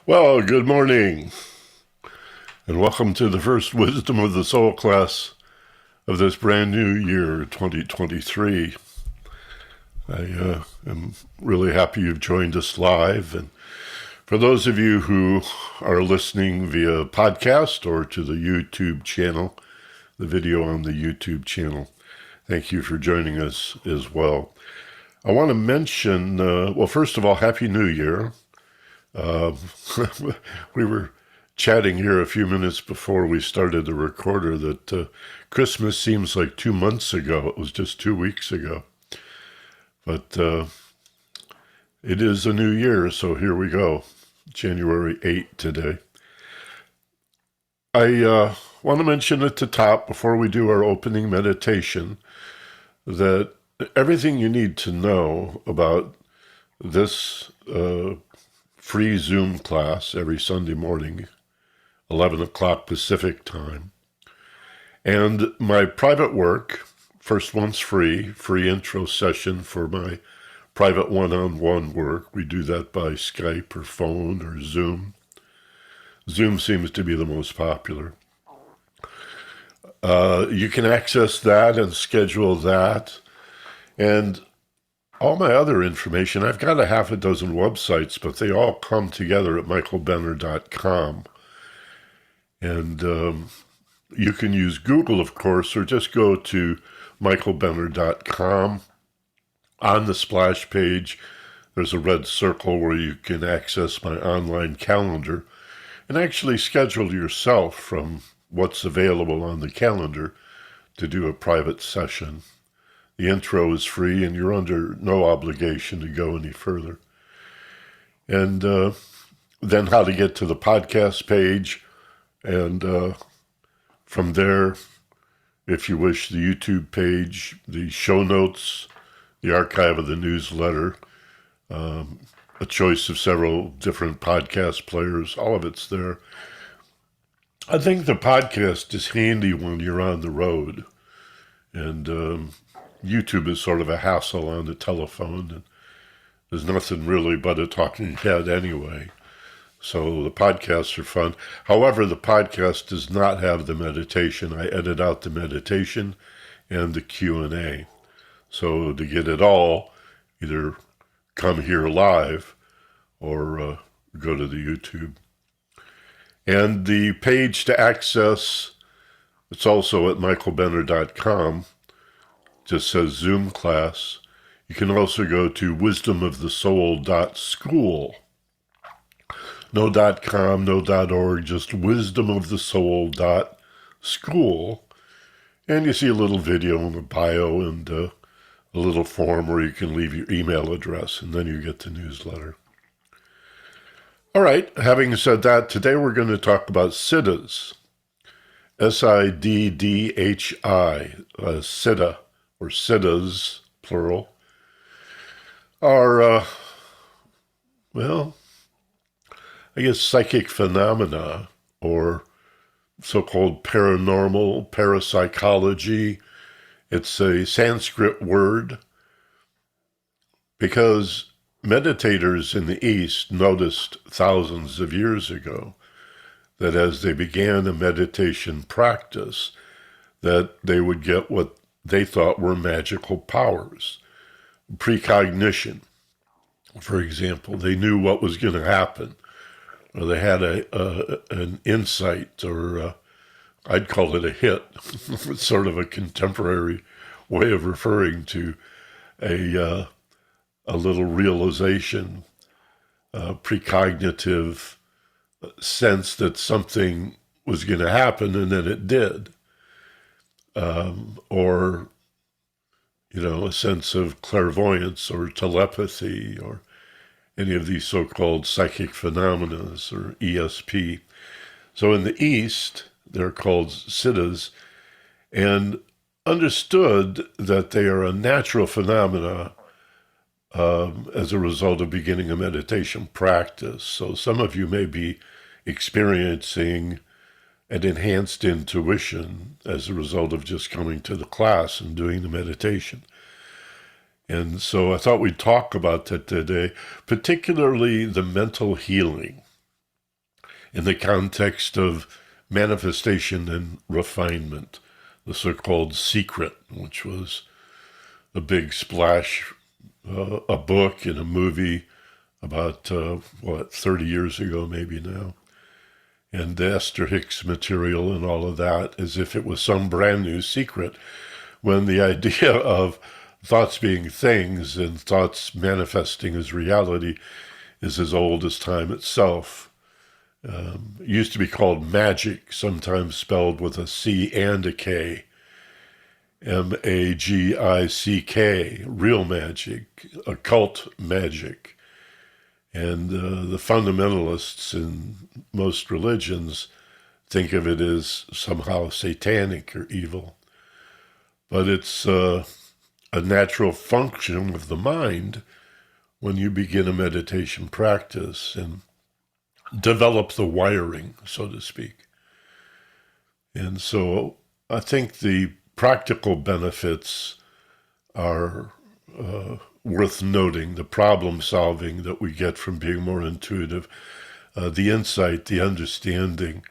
Well, good morning, and welcome to the first Wisdom of the Soul class of this brand new year, 2023. I am really happy you've joined us live, and for those of you who are listening via podcast or to the YouTube channel, the video on the YouTube channel, thank you for joining us as well. I want to mention, well, first of all, Happy New Year. We were chatting here a few minutes before we started the recorder that Christmas seems like 2 months ago. It was just 2 weeks ago. But it is a new year, so here we go. January 8th today. I want to mention at the top, before we do our opening meditation, that everything you need to know about this free Zoom class every Sunday morning, 11 o'clock Pacific time, and my private work, first one's free intro session for my private one-on-one work. We do that by Skype or phone or Zoom. Zoom seems to be the most popular. You can access that and schedule that. And all my other information, I've got a half a dozen websites, but they all come together at michaelbenner.com. And you can use Google, of course, or just go to michaelbenner.com. On the splash page, there's a red circle where you can access my online calendar and actually schedule yourself from what's available on the calendar to do a private session. The intro is free, and you're under no obligation to go any further. And then how to get to the podcast page, and from there, if you wish, the YouTube page, the show notes, the archive of the newsletter, a choice of several different podcast players, all of it's there. I think the podcast is handy when you're on the road, and YouTube is sort of a hassle on the telephone, and there's nothing really but a talking head anyway. So the podcasts are fun. However, the podcast does not have the meditation. I edit out the meditation and the Q&A. So to get it all, either come here live or go to the YouTube. And the page to access, it's also at michaelbenner.com. Just says Zoom class. You can also go to wisdomofthesoul.school. No .com, no .org, just wisdomofthesoul.school. And you see a little video in the bio and a little form where you can leave your email address, and then you get the newsletter. All right, having said that, today we're going to talk about Siddhis. S-I-D-D-H-I, Siddha, or Siddhas, plural, are, well, I guess psychic phenomena, or so-called paranormal, parapsychology. It's a Sanskrit word because meditators in the East noticed thousands of years ago that as they began a meditation practice, that they would get what they thought were magical powers. Precognition, for example. They knew what was going to happen, or they had an insight, or I'd call it a hit. It's sort of a contemporary way of referring to a little realization, precognitive sense that something was going to happen, and then it did. Or, a sense of clairvoyance or telepathy or any of these so-called psychic phenomena or ESP. So in the East, they're called Siddhis, and understood that they are a natural phenomena as a result of beginning a meditation practice. So some of you may be experiencing an enhanced intuition as a result of just coming to the class and doing the meditation. And so I thought we'd talk about that today, particularly the mental healing in the context of manifestation and refinement, the so-called Secret, which was a big splash, a book and a movie about, 30 years ago maybe now. And the Esther Hicks material and all of that, as if it was some brand new secret, when the idea of thoughts being things and thoughts manifesting as reality is as old as time itself. It used to be called magic, sometimes spelled with a C and a K. M-A-G-I-C-K, real magic, occult magic. And the fundamentalists in most religions think of it as somehow satanic or evil. But it's a natural function of the mind when you begin a meditation practice and develop the wiring, so to speak. And so I think the practical benefits are worth noting, the problem solving that we get from being more intuitive, the insight, the understanding,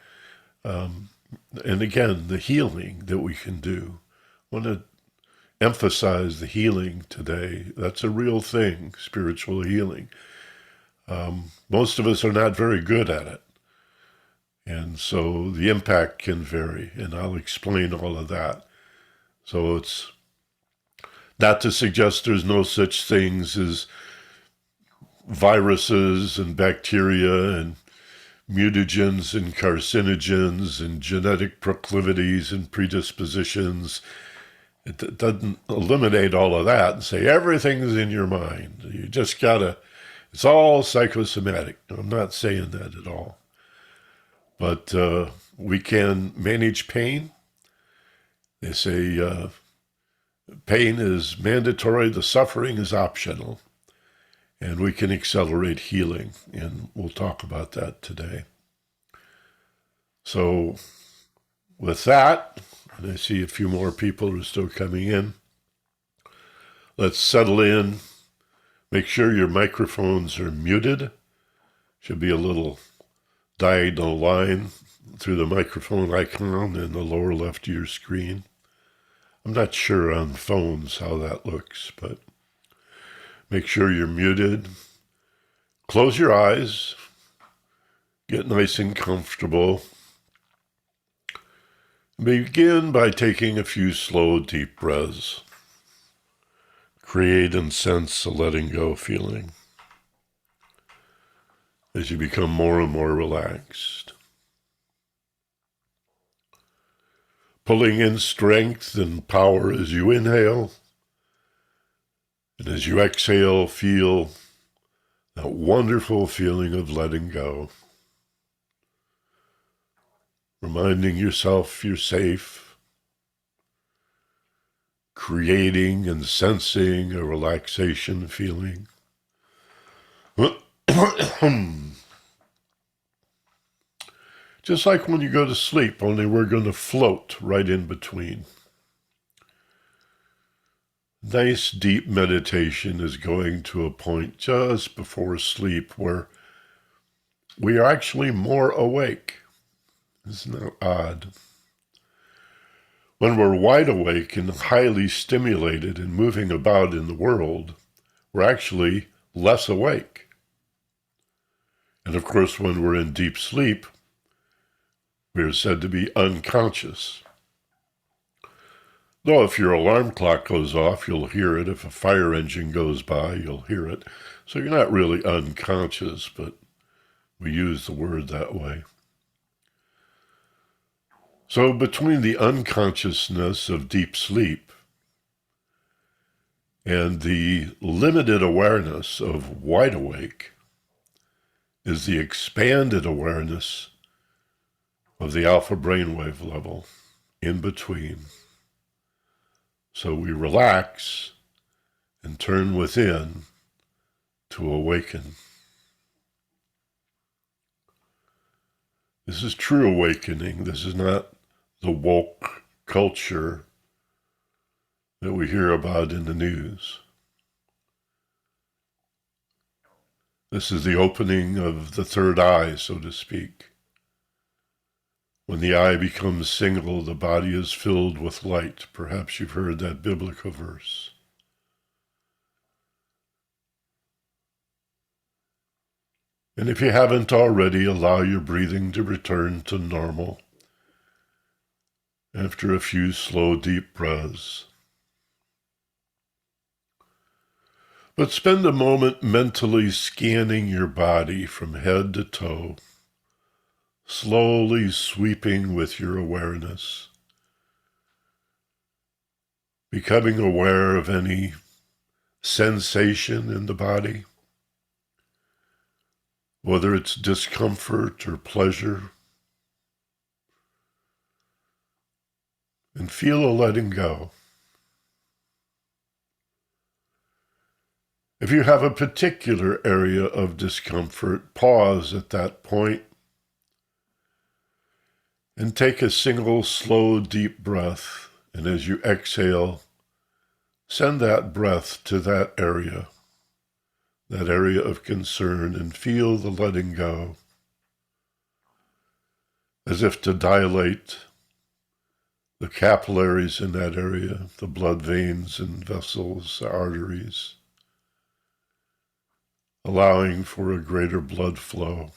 and again, the healing that we can do. I want to emphasize the healing today. That's a real thing, spiritual healing. Most of us are not very good at it. And so the impact can vary, and I'll explain all of that. So it's not to suggest there's no such things as viruses and bacteria and mutagens and carcinogens and genetic proclivities and predispositions. It doesn't eliminate all of that and say everything's in your mind. You just gotta, it's all psychosomatic. I'm not saying that at all. But we can manage pain. They say pain is mandatory, the suffering is optional. And we can accelerate healing, and we'll talk about that today. So with that, and I see a few more people are still coming in, let's settle in. Make sure your microphones are muted. Should be a little diagonal line through the microphone icon in the lower left of your screen. I'm not sure on phones how that looks, but make sure you're muted. Close your eyes. Get nice and comfortable. Begin by taking a few slow, deep breaths. Create and sense a letting go feeling as you become more and more relaxed. Pulling in strength and power as you inhale, and as you exhale, feel that wonderful feeling of letting go. Reminding yourself you're safe, creating and sensing a relaxation feeling. Just like when you go to sleep, only we're going to float right in between. Nice deep meditation is going to a point just before sleep where we are actually more awake. Isn't that odd? When we're wide awake and highly stimulated and moving about in the world, we're actually less awake. And of course, when we're in deep sleep, we're said to be unconscious. Though if your alarm clock goes off, you'll hear it. If a fire engine goes by, you'll hear it. So you're not really unconscious, but we use the word that way. So between the unconsciousness of deep sleep and the limited awareness of wide awake is the expanded awareness of the alpha brainwave level in between. So we relax and turn within to awaken. This is true awakening. This is not the woke culture that we hear about in the news. This is the opening of the third eye, so to speak. When the eye becomes single, the body is filled with light. Perhaps you've heard that biblical verse. And if you haven't already, allow your breathing to return to normal after a few slow, deep breaths. But spend a moment mentally scanning your body from head to toe, slowly sweeping with your awareness, becoming aware of any sensation in the body, whether it's discomfort or pleasure, and feel a letting go. If you have a particular area of discomfort, pause at that point and take a single slow, deep breath. And as you exhale, send that breath to that area of concern, and feel the letting go, as if to dilate the capillaries in that area, the blood veins and vessels, the arteries, allowing for a greater blood flow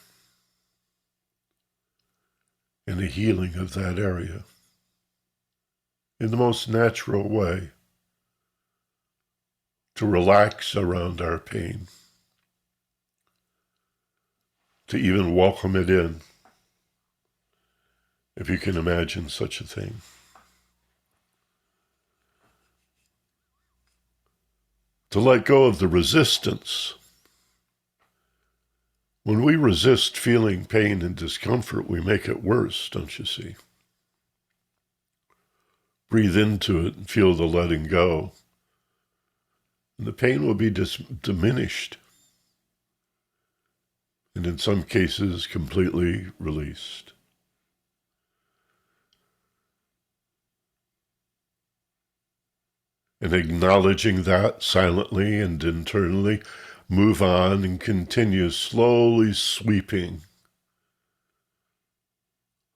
and a healing of that area in the most natural way, to relax around our pain, to even welcome it in, if you can imagine such a thing. To let go of the resistance. When we resist feeling pain and discomfort, we make it worse, don't you see? Breathe into it and feel the letting go. And the pain will be diminished. And in some cases, completely released. And acknowledging that silently and internally, move on and continue slowly sweeping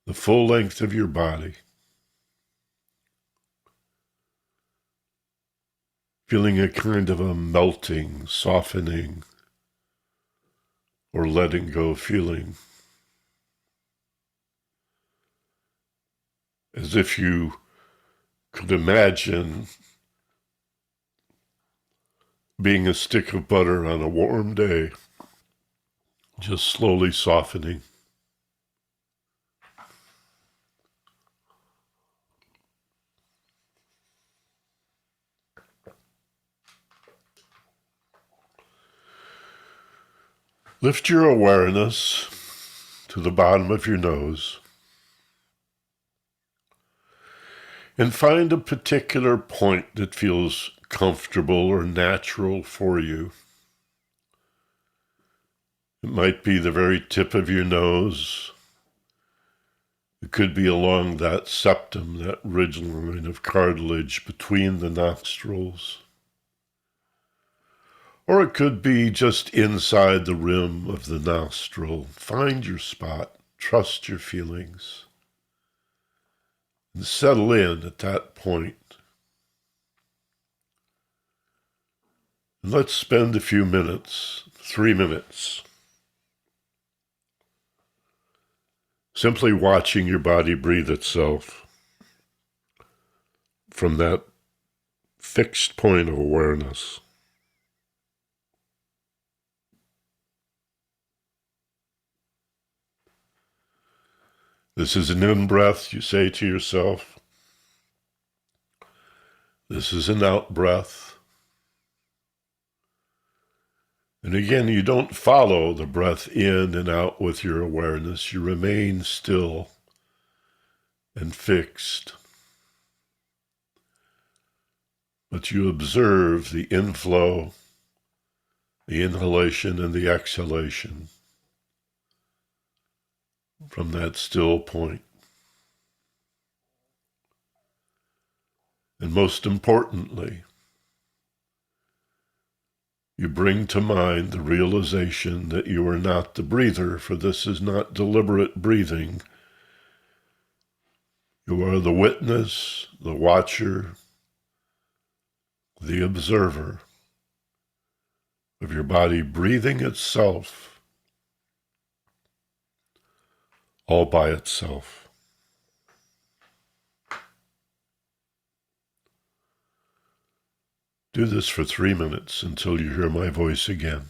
the full length of your body, feeling a kind of a melting, softening, or letting go feeling, as if you could imagine being a stick of butter on a warm day, just slowly softening. Lift your awareness to the bottom of your nose and find a particular point that feels comfortable or natural for you. It might be the very tip of your nose. It could be along that septum, that ridgeline of cartilage between the nostrils. Or it could be just inside the rim of the nostril. Find your spot, trust your feelings, and settle in at that point. And let's spend a few minutes, 3 minutes, simply watching your body breathe itself from that fixed point of awareness. This is an in-breath, you say to yourself. This is an out-breath. And again, you don't follow the breath in and out with your awareness. You remain still and fixed. But you observe the inflow, the inhalation, and the exhalation from that still point. And most importantly, you bring to mind the realization that you are not the breather, for this is not deliberate breathing. You are the witness, the watcher, the observer of your body breathing itself all by itself. Do this for 3 minutes until you hear my voice again.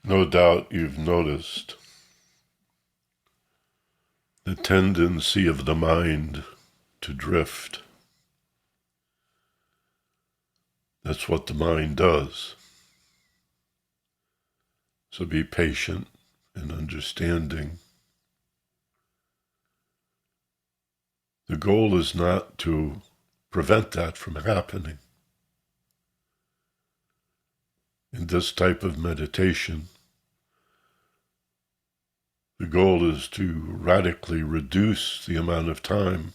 No doubt you've noticed the tendency of the mind to drift. That's what the mind does. So be patient and understanding. The goal is not to prevent that from happening. In this type of meditation, the goal is to radically reduce the amount of time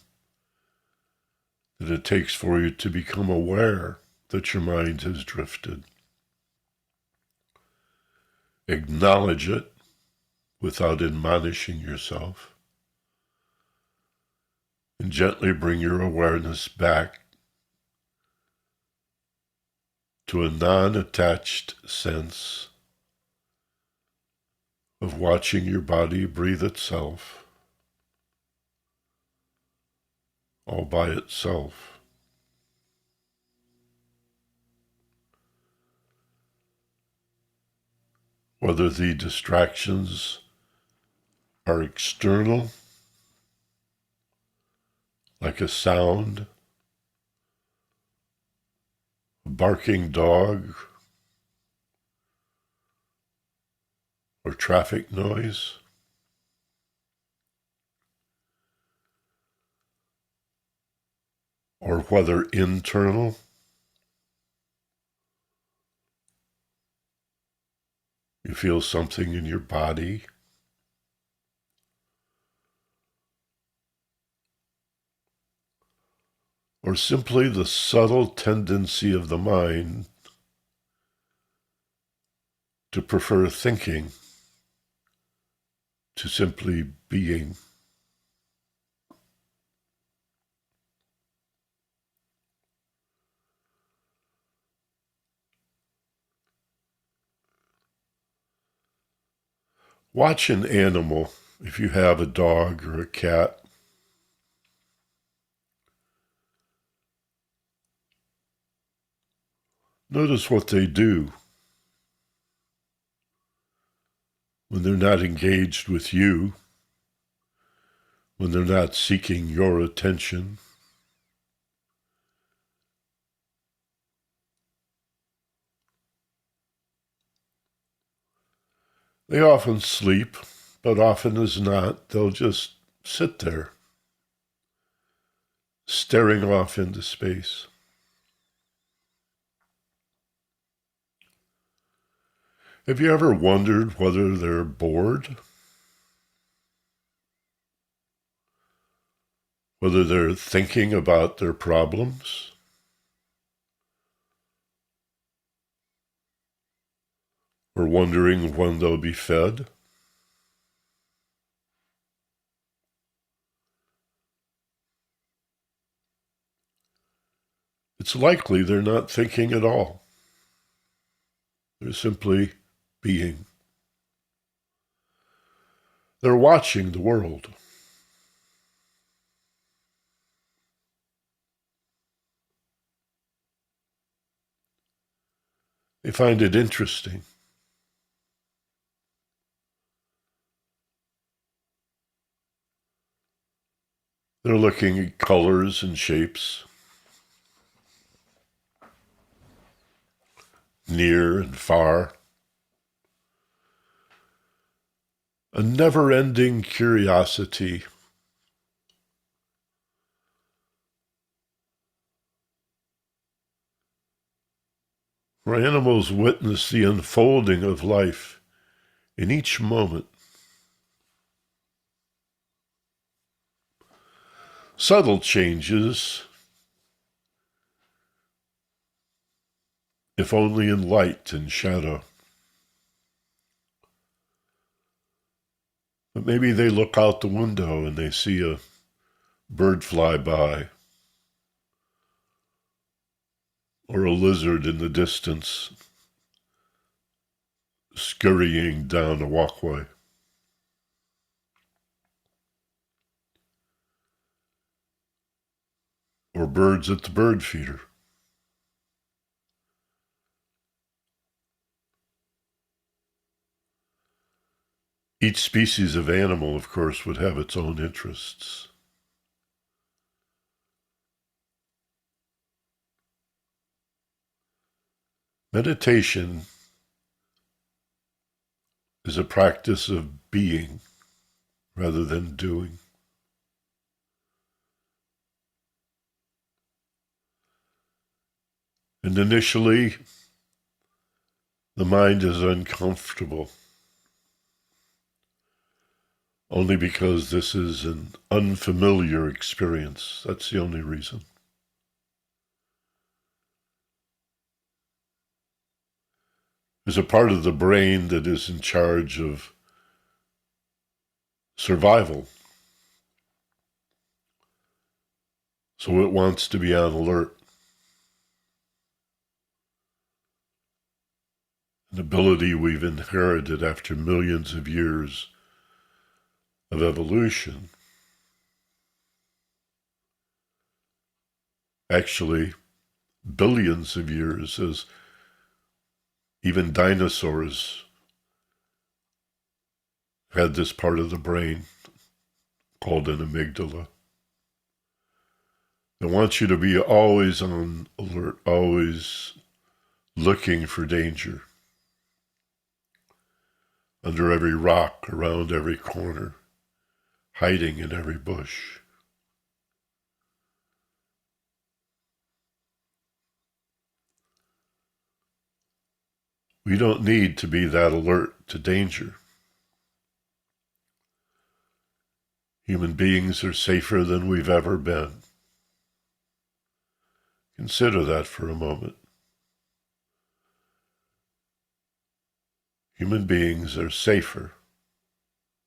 that it takes for you to become aware that your mind has drifted. Acknowledge it without admonishing yourself, and gently bring your awareness back to a non-attached sense of watching your body breathe itself all by itself. whether the distractions are external, like a sound, a barking dog, or traffic noise, or whether internal, you feel something in your body, or simply the subtle tendency of the mind to prefer thinking to simply being. Watch an animal, if you have a dog or a cat. Notice what they do when they're not engaged with you, when they're not seeking your attention. They often sleep, but often as not, they'll just sit there, staring off into space. Have you ever wondered whether they're bored? Whether they're thinking about their problems? Or wondering when they'll be fed? It's likely they're not thinking at all. They're simply being. They're watching the world. They find it interesting. They're looking at colors and shapes, near and far. A never-ending curiosity. For animals witness the unfolding of life in each moment. Subtle changes, if only in light and shadow. But maybe they look out the window and they see a bird fly by, or a lizard in the distance scurrying down a walkway. Or birds at the bird feeder. Each species of animal, of course, would have its own interests. Meditation is a practice of being rather than doing. And initially, the mind is uncomfortable, only because this is an unfamiliar experience. That's the only reason. There's a part of the brain that is in charge of survival. So it wants to be on alert. An ability we've inherited after millions of years of evolution. Actually, billions of years, as even dinosaurs had this part of the brain called an amygdala. It wants you to be always on alert, always looking for danger. Under every rock, around every corner, hiding in every bush. We don't need to be that alert to danger. Human beings are safer than we've ever been. Consider that for a moment. Human beings are safer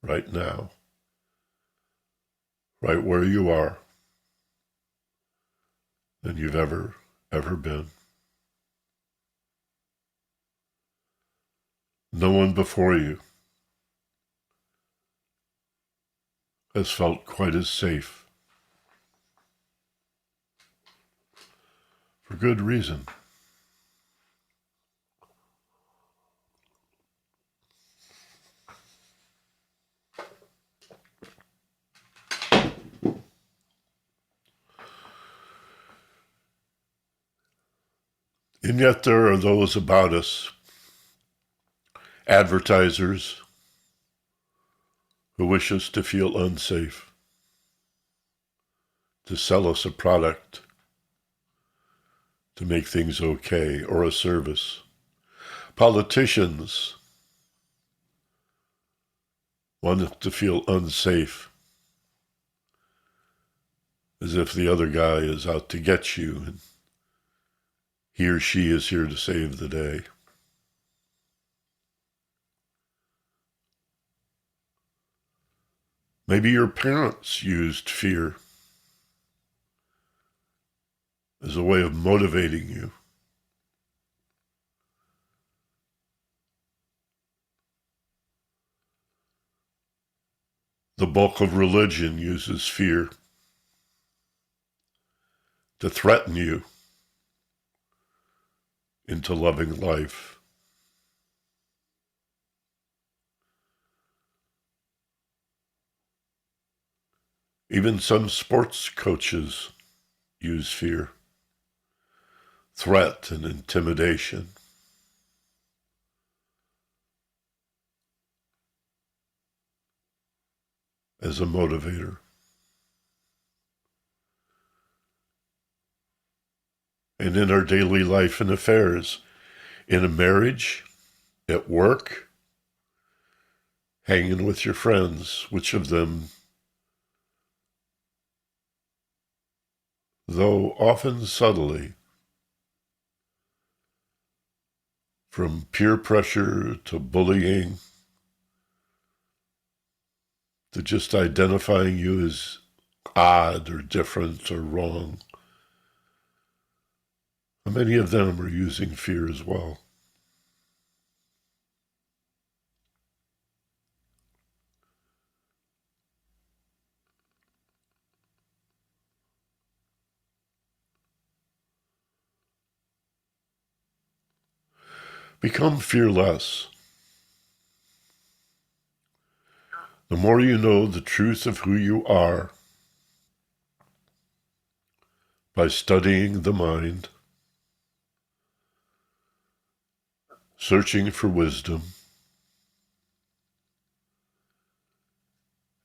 right now, right where you are, than you've ever been. No one before you has felt quite as safe. For good reason. And yet there are those about us, advertisers, who wish us to feel unsafe, to sell us a product, to make things okay, or a service. Politicians want us to feel unsafe, as if the other guy is out to get you, and he or she is here to save the day. Maybe your parents used fear as a way of motivating you. The bulk of religion uses fear to threaten you into loving life. Even some sports coaches use fear, threat, and intimidation. As a motivator. And in our daily life and affairs, in a marriage, at work, hanging with your friends, which of them, though often subtly, from peer pressure to bullying, to just identifying you as odd or different or wrong, how many of them are using fear as well? Become fearless. The more you know the truth of who you are by studying the mind, searching for wisdom,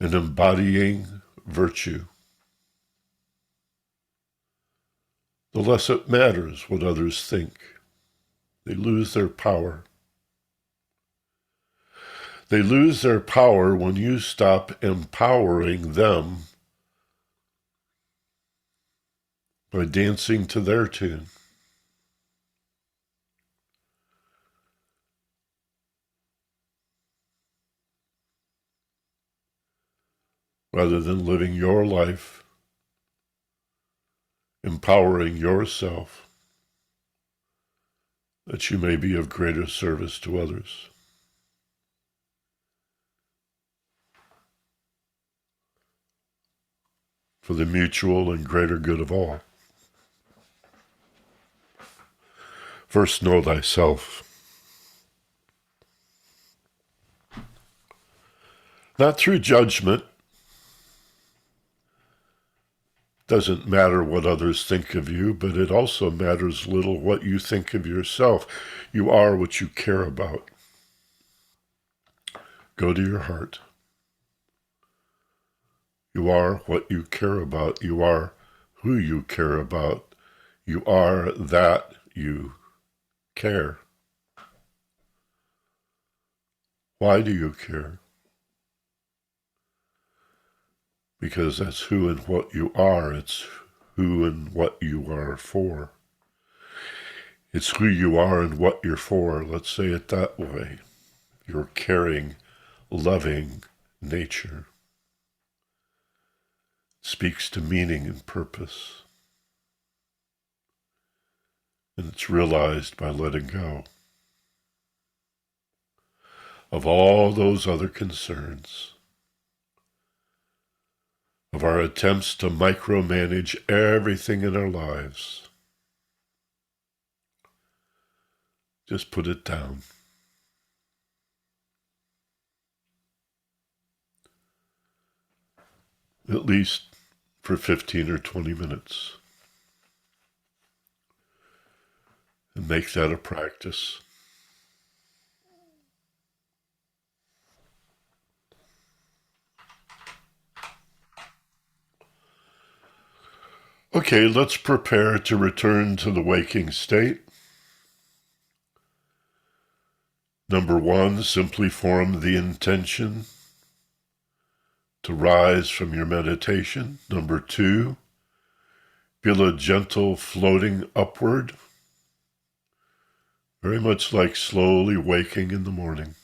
and embodying virtue, the less it matters what others think. They lose their power. They lose their power when you stop empowering them by dancing to their tune. Rather than living your life, empowering yourself, that you may be of greater service to others. For the mutual and greater good of all. First know thyself. Not through judgment. Doesn't matter what others think of you, but it also matters little what you think of yourself. You are what you care about. Go to your heart. You are what you care about. You are who you care about. You are that you care. Why do you care? Because that's who and what you are. It's who and what you are for. It's who you are and what you're for. Let's say it that way. Your caring, loving nature speaks to meaning and purpose. And it's realized by letting go of all those other concerns, of our attempts to micromanage everything in our lives. Just put it down. At least for 15 or 20 minutes. And make that a practice. Okay, let's prepare to return to the waking state. Number 1, simply form the intention to rise from your meditation. Number 2, feel a gentle floating upward, very much like slowly waking in the morning.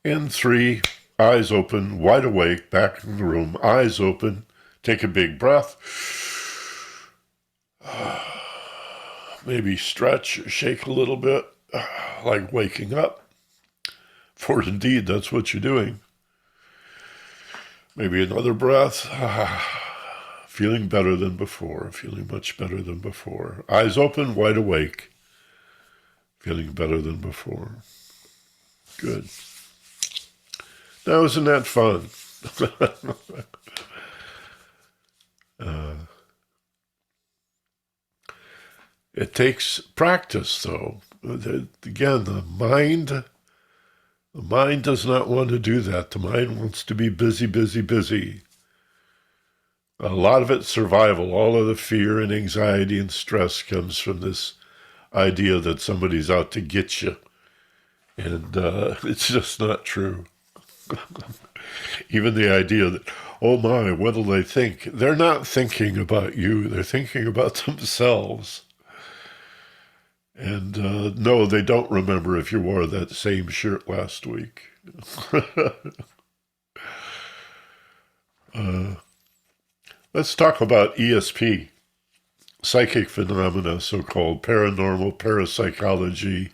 And 3, eyes open, wide awake, back in the room, eyes open. Take a big breath. Maybe stretch or shake a little bit, like waking up. For indeed, that's what you're doing. Maybe another breath. Feeling better than before, feeling much better than before. Eyes open, wide awake. Feeling better than before. Good. Now, isn't that fun? It takes practice, though. Again, the mind does not want to do that. The mind wants to be busy, busy, busy. A lot of it's survival. All of the fear and anxiety and stress comes from this idea that somebody's out to get you. And it's just not true. Even the idea that, oh my, what'll they think? They're not thinking about you. They're thinking about themselves. And no, they don't remember if you wore that same shirt last week. Let's talk about ESP, psychic phenomena, so-called paranormal, parapsychology,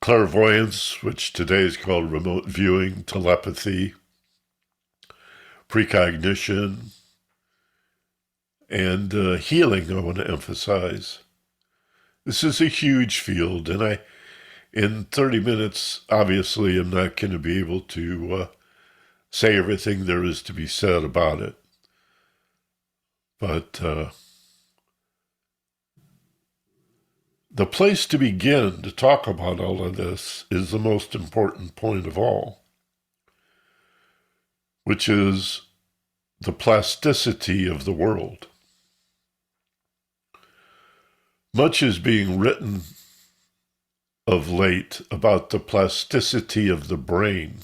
clairvoyance, which today is called remote viewing, telepathy, precognition, and healing, I want to emphasize. This is a huge field, and in 30 minutes, obviously, I'm not going to be able to say everything there is to be said about it. But the place to begin to talk about all of this is the most important point of all, which is the plasticity of the world. Much is being written of late about the plasticity of the brain.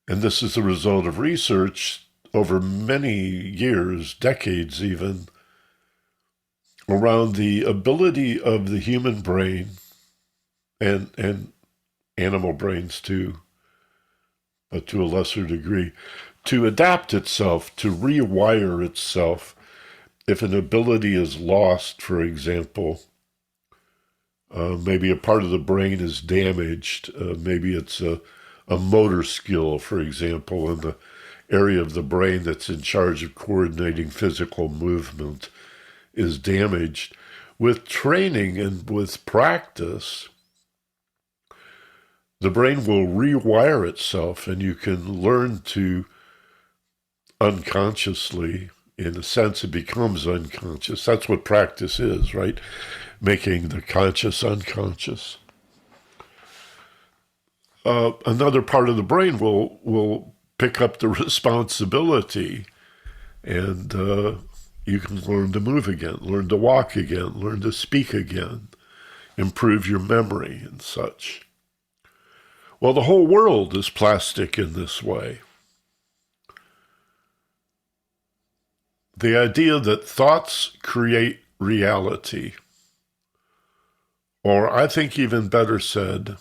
And this is the result of research over many years, decades even, around the ability of the human brain and animal brains too, but to a lesser degree, to adapt itself, to rewire itself. If an ability is lost, for example, maybe a part of the brain is damaged, maybe it's a motor skill, for example, in the area of the brain that's in charge of coordinating physical movement is damaged. With training and with practice, the brain will rewire itself, and you can learn to unconsciously, in a sense, it becomes unconscious. That's what practice is, right? Making the conscious unconscious. Another part of the brain will pick up the responsibility, and you can learn to move again, learn to walk again, learn to speak again, improve your memory and such. Well, the whole world is plastic in this way. The idea that thoughts create reality, or I think even better said,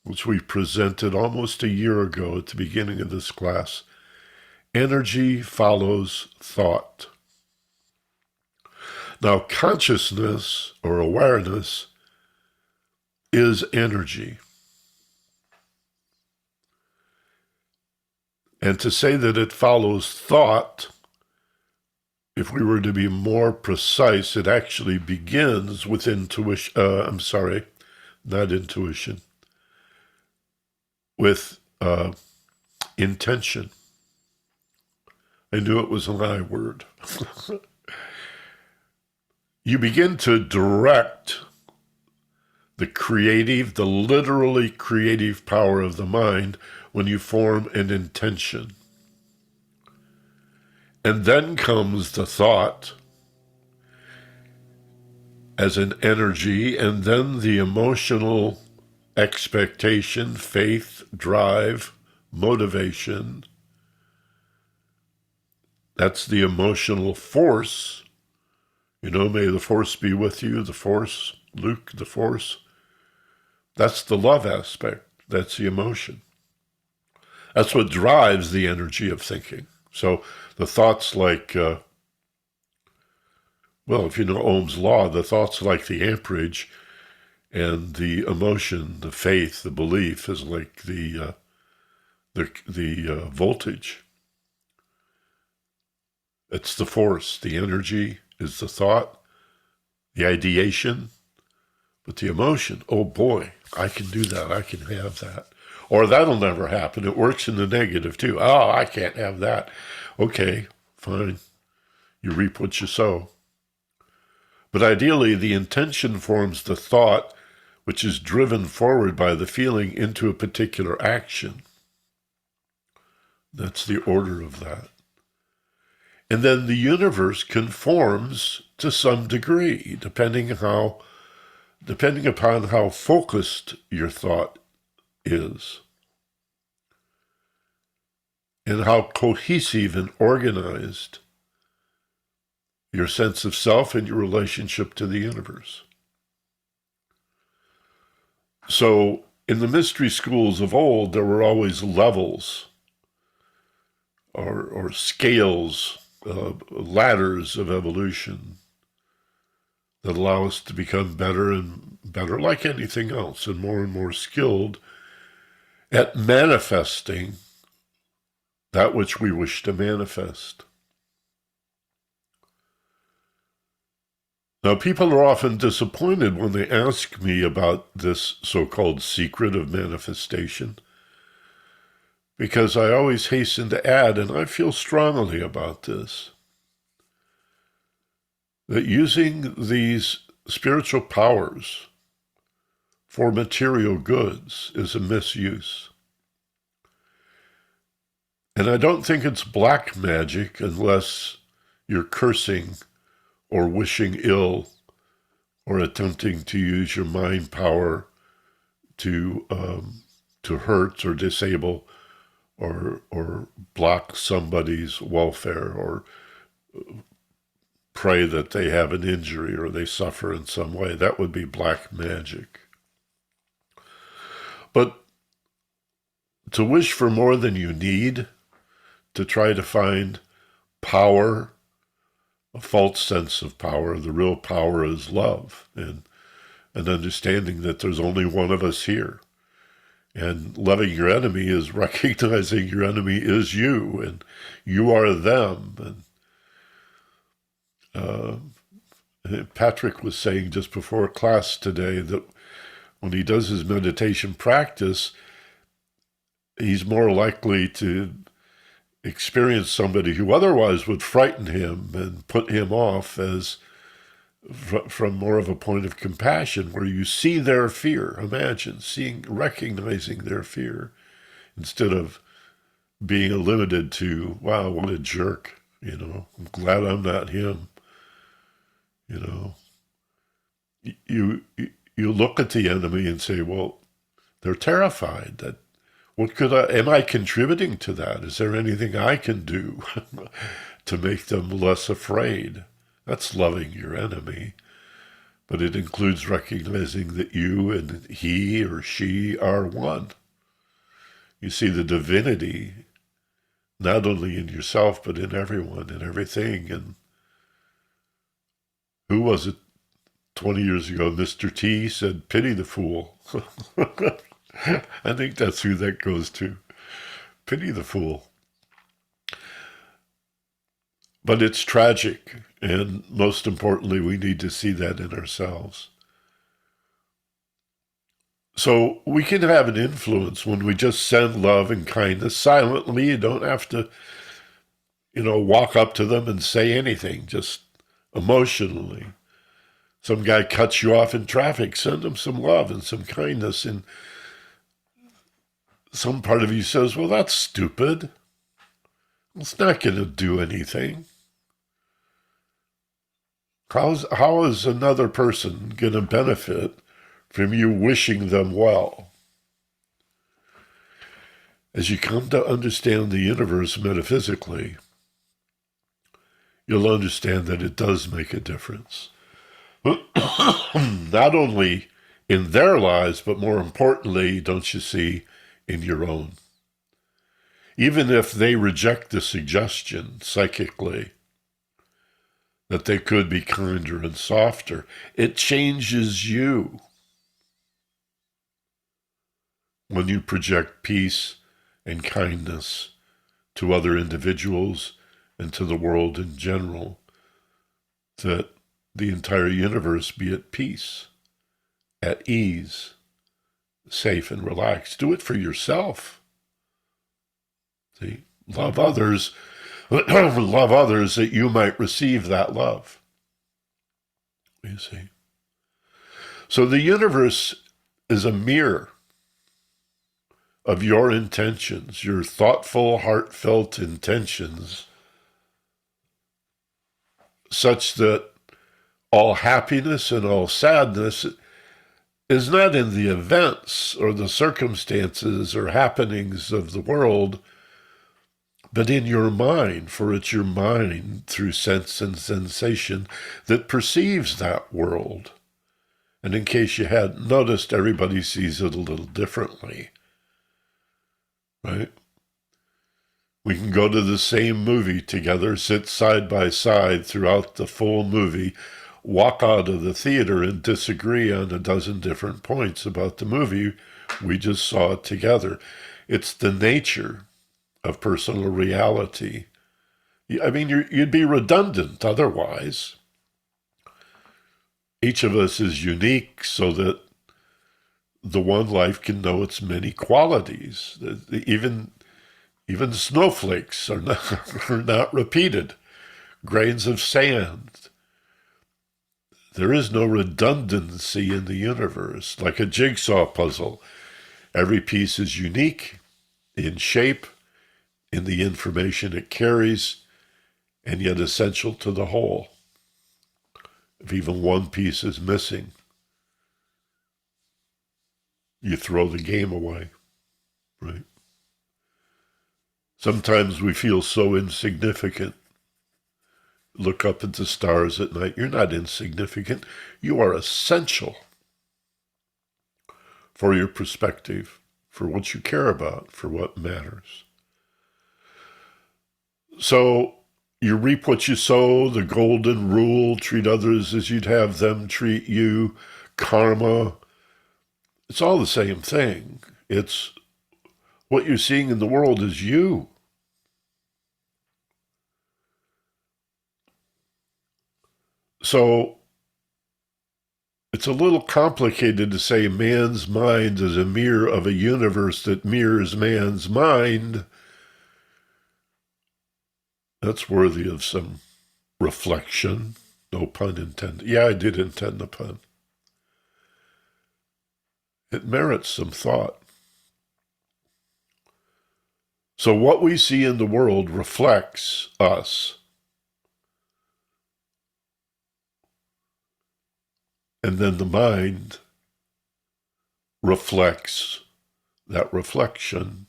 which we presented almost a year ago at the beginning of this class, energy follows thought. Now, consciousness or awareness is energy. And to say that it follows thought, if we were to be more precise, it actually begins with intuition. Not intuition. With intention. I knew it was an I word. You begin to direct the literally creative power of the mind when you form an intention. And then comes the thought as an energy, and then the emotional expectation, faith, drive, motivation. That's the emotional force. You know, may the force be with you, the force, Luke, the force. That's the love aspect. That's the emotion. That's what drives the energy of thinking. So the thoughts like, if you know Ohm's law, the thoughts like the amperage, and the emotion, the faith, the belief is like the voltage. It's the force. The energy is the thought, the ideation, but the emotion, oh boy, I can do that. I can have that. Or that'll never happen. It works in the negative too. Oh, I can't have that. Okay, fine. You reap what you sow. But ideally, the intention forms the thought, which is driven forward by the feeling into a particular action. That's the order of that. And then the universe conforms to some degree, depending upon how focused your thought is, and how cohesive and organized your sense of self and your relationship to the universe. So in the mystery schools of old, there were always levels or scales, ladders of evolution that allow us to become better and better, like anything else, and more skilled at manifesting that which we wish to manifest. Now, people are often disappointed when they ask me about this so-called secret of manifestation, because I always hasten to add, and I feel strongly about this, that using these spiritual powers for material goods is a misuse. And I don't think it's black magic unless you're cursing or wishing ill or attempting to use your mind power to hurt or disable or block somebody's welfare or pray that they have an injury or they suffer in some way. That would be black magic. But to wish for more than you need, to try to find power, a false sense of power, the real power is love, and an understanding that there's only one of us here. And loving your enemy is recognizing your enemy is you, and you are them. And Patrick was saying just before class today that when he does his meditation practice, he's more likely to experience somebody who otherwise would frighten him and put him off as from more of a point of compassion, where you see their fear. Imagine recognizing their fear instead of being limited to, wow, what a jerk, I'm glad I'm not him. You look at the enemy and say, well, they're terrified. Am I contributing to that? Is there anything I can do to make them less afraid? That's loving your enemy. But it includes recognizing that you and he or she are one. You see the divinity not only in yourself, but in everyone and everything. And who was it 20 years ago? Mr. T said, pity the fool. I think that's who that goes to. Pity the fool. But it's tragic, and most importantly, we need to see that in ourselves. So we can have an influence when we just send love and kindness silently. You don't have to, walk up to them and say anything, just emotionally. Some guy cuts you off in traffic, send him some love and some kindness. And some part of you says, well, that's stupid. It's not going to do anything. How is another person going to benefit from you wishing them well? As you come to understand the universe metaphysically, you'll understand that it does make a difference. Not only in their lives, but more importantly, don't you see, in your own. Even if they reject the suggestion psychically that they could be kinder and softer, it changes you when you project peace and kindness to other individuals and to the world in general, that the entire universe be at peace, at ease, safe and relaxed. Do it for yourself. See, love others, love others that you might receive that love. You see. So the universe is a mirror of your intentions, your thoughtful, heartfelt intentions, such that all happiness and all sadness is not in the events or the circumstances or happenings of the world, but in your mind, for it's your mind through sense and sensation that perceives that world. And in case you hadn't noticed, everybody sees it a little differently, right? We can go to the same movie together, sit side by side throughout the full movie, walk out of the theater and disagree on a dozen different points about the movie we just saw together. It's the nature of personal reality. I mean, you'd be redundant otherwise. Each of us is unique so that the one life can know its many qualities. Even snowflakes are not repeated. Grains of sand. There is no redundancy in the universe. Like a jigsaw puzzle, every piece is unique in shape, in the information it carries, and yet essential to the whole. If even one piece is missing, you throw the game away, right? Sometimes we feel so insignificant. Look up at the stars at night. You're not insignificant. You are essential for your perspective, for what you care about, for what matters. So you reap what you sow, the golden rule, treat others as you'd have them treat you, karma. It's all the same thing. It's what you're seeing in the world is you. So It's a little complicated to say man's mind is a mirror of a universe that mirrors man's mind. That's worthy of some reflection. No pun intended. Yeah, I did intend the pun. It merits some thought. So what we see in the world reflects us. And then the mind reflects that reflection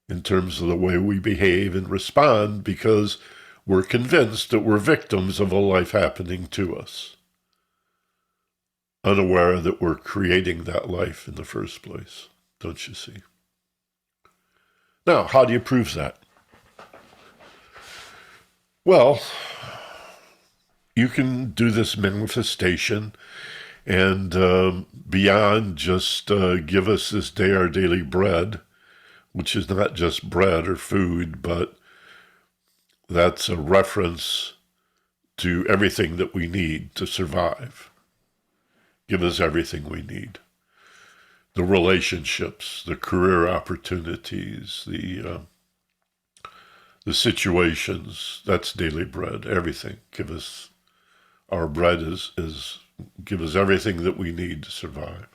in terms of the way we behave and respond, because we're convinced that we're victims of a life happening to us, unaware that we're creating that life in the first place. Don't you see? Now, how do you prove that? Well, you can do this manifestation and beyond just give us this day our daily bread, which is not just bread or food, but that's a reference to everything that we need to survive. Give us everything we need. The relationships, the career opportunities, the situations, that's daily bread, everything. Give us, our bread is give us everything that we need to survive.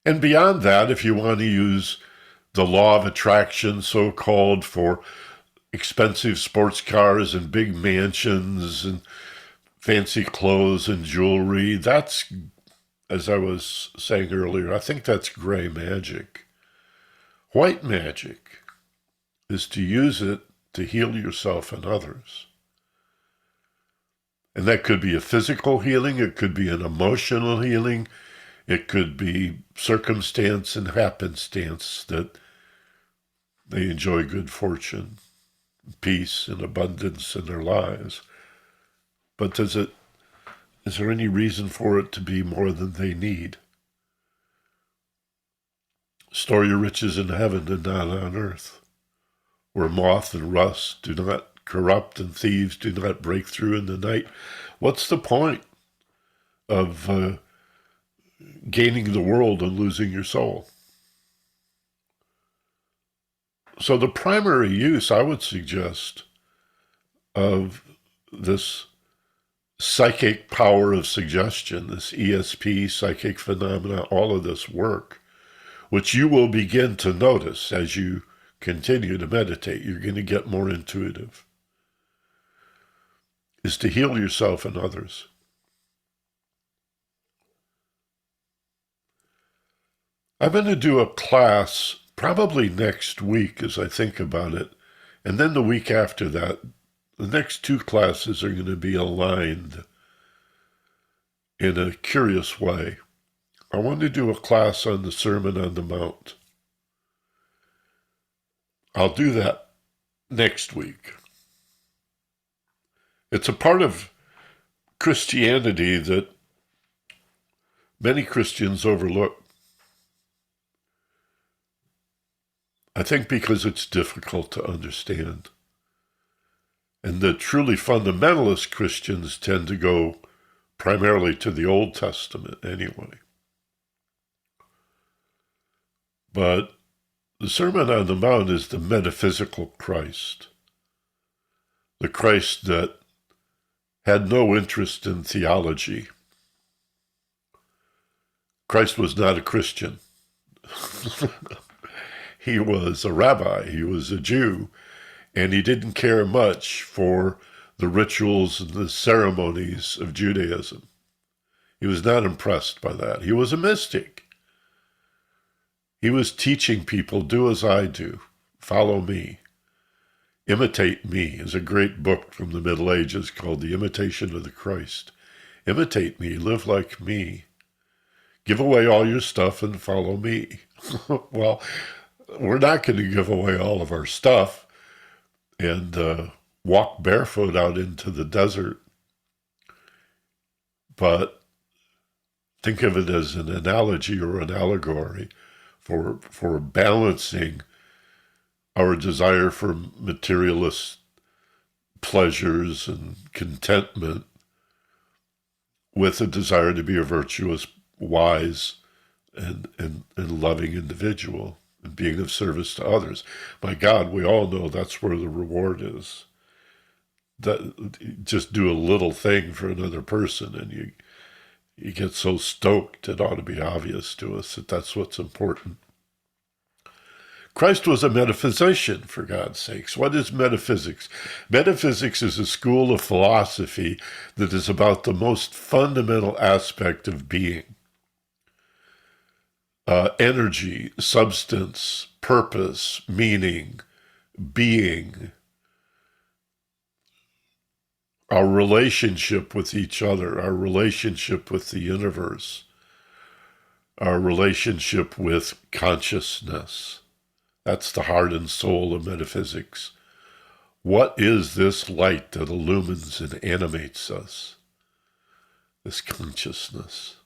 And beyond that, if you want to use the law of attraction, so-called, for expensive sports cars and big mansions and fancy clothes and jewelry, that's, as I was saying earlier, I think that's gray magic. White magic is to use it to heal yourself and others. And that could be a physical healing, it could be an emotional healing, it could be circumstance and happenstance that they enjoy good fortune, peace, and abundance in their lives. But is there any reason for it to be more than they need? Store your riches in heaven and not on earth, where moth and rust do not corrupt and thieves do not break through in the night. What's the point of gaining the world and losing your soul? So the primary use, I would suggest, of this psychic power of suggestion, this ESP, psychic phenomena, all of this work, which you will begin to notice as you continue to meditate, you're going to get more intuitive, is to heal yourself and others. I'm going to do a class probably next week as I think about it, and then the week after that. The next two classes are going to be aligned in a curious way. I want to do a class on the Sermon on the Mount. I'll do that next week. It's a part of Christianity that many Christians overlook. I think because it's difficult to understand. And the truly fundamentalist Christians tend to go primarily to the Old Testament anyway. But the Sermon on the Mount is the metaphysical Christ. The Christ that had no interest in theology. Christ was not a Christian. He was a rabbi. He was a Jew. And he didn't care much for the rituals and the ceremonies of Judaism. He was not impressed by that. He was a mystic. He was teaching people, do as I do, follow me, imitate me. Is a great book from the Middle Ages called The Imitation of the Christ. Imitate me, live like me, give away all your stuff and follow me. Well, we're not going to give away all of our stuff and walk barefoot out into the desert. But think of it as an analogy or an allegory for balancing our desire for materialist pleasures and contentment with a desire to be a virtuous, wise, and loving individual and being of service to others. My God, we all know that's where the reward is. That just do a little thing for another person, and you get so stoked. It ought to be obvious to us that that's what's important. Christ was a metaphysician, for God's sakes. What is metaphysics? Metaphysics is a school of philosophy that is about the most fundamental aspect of being. Energy, substance, purpose, meaning, being, our relationship with each other, our relationship with the universe, our relationship with consciousness. That's the heart and soul of metaphysics. What is this light that illumines and animates us? This consciousness.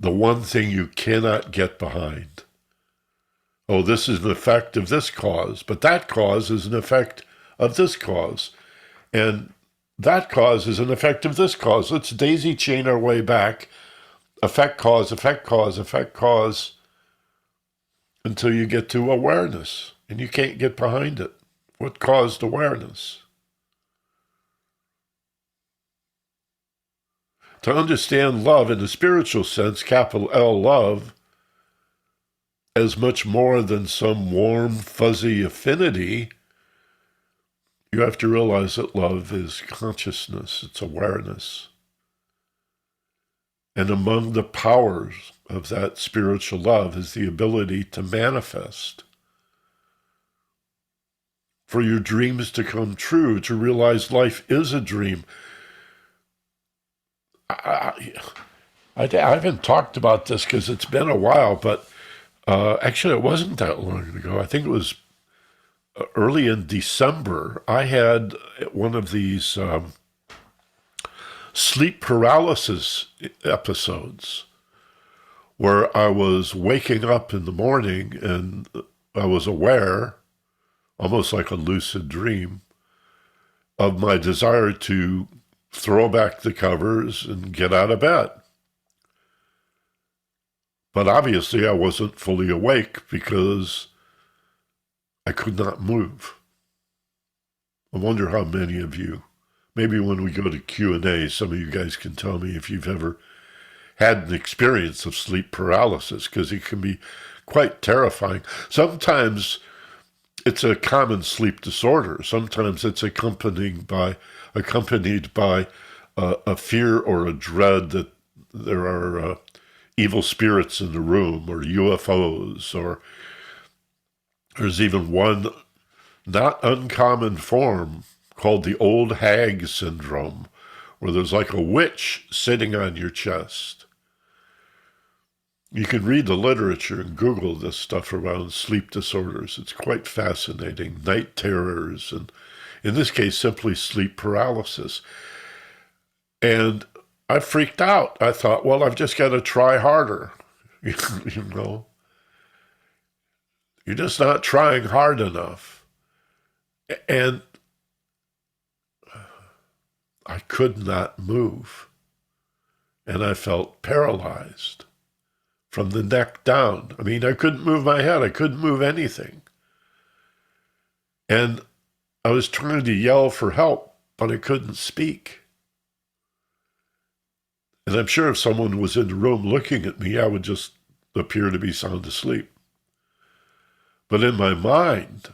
The one thing you cannot get behind. Oh, this is an effect of this cause, but that cause is an effect of this cause. And that cause is an effect of this cause. Let's daisy chain our way back. Effect, cause, effect, cause, effect, cause, until you get to awareness. And you can't get behind it. What caused awareness? To understand love in the spiritual sense, capital L, love, as much more than some warm, fuzzy affinity, you have to realize that love is consciousness, it's awareness. And among the powers of that spiritual love is the ability to manifest. For your dreams to come true, to realize life is a dream. I haven't talked about this because it's been a while, but actually it wasn't that long ago. I think it was early in December. I had one of these sleep paralysis episodes where I was waking up in the morning and I was aware, almost like a lucid dream, of my desire to throw back the covers and get out of bed. But obviously I wasn't fully awake because I could not move. I wonder how many of you, maybe when we go to Q&A, some of you guys can tell me if you've ever had an experience of sleep paralysis, because it can be quite terrifying. Sometimes it's a common sleep disorder. Sometimes it's accompanied by a fear or a dread that there are evil spirits in the room, or UFOs, or there's even one not uncommon form called the old hag syndrome, where there's like a witch sitting on your chest. You can read the literature and Google this stuff around sleep disorders. It's quite fascinating. Night terrors, and in this case, simply sleep paralysis. And I freaked out. I thought, well, I've just got to try harder. You know, you're just not trying hard enough. And I could not move. And I felt paralyzed from the neck down. I mean, I couldn't move my head. I couldn't move anything. And I was trying to yell for help, but I couldn't speak. And I'm sure if someone was in the room looking at me, I would just appear to be sound asleep. But in my mind,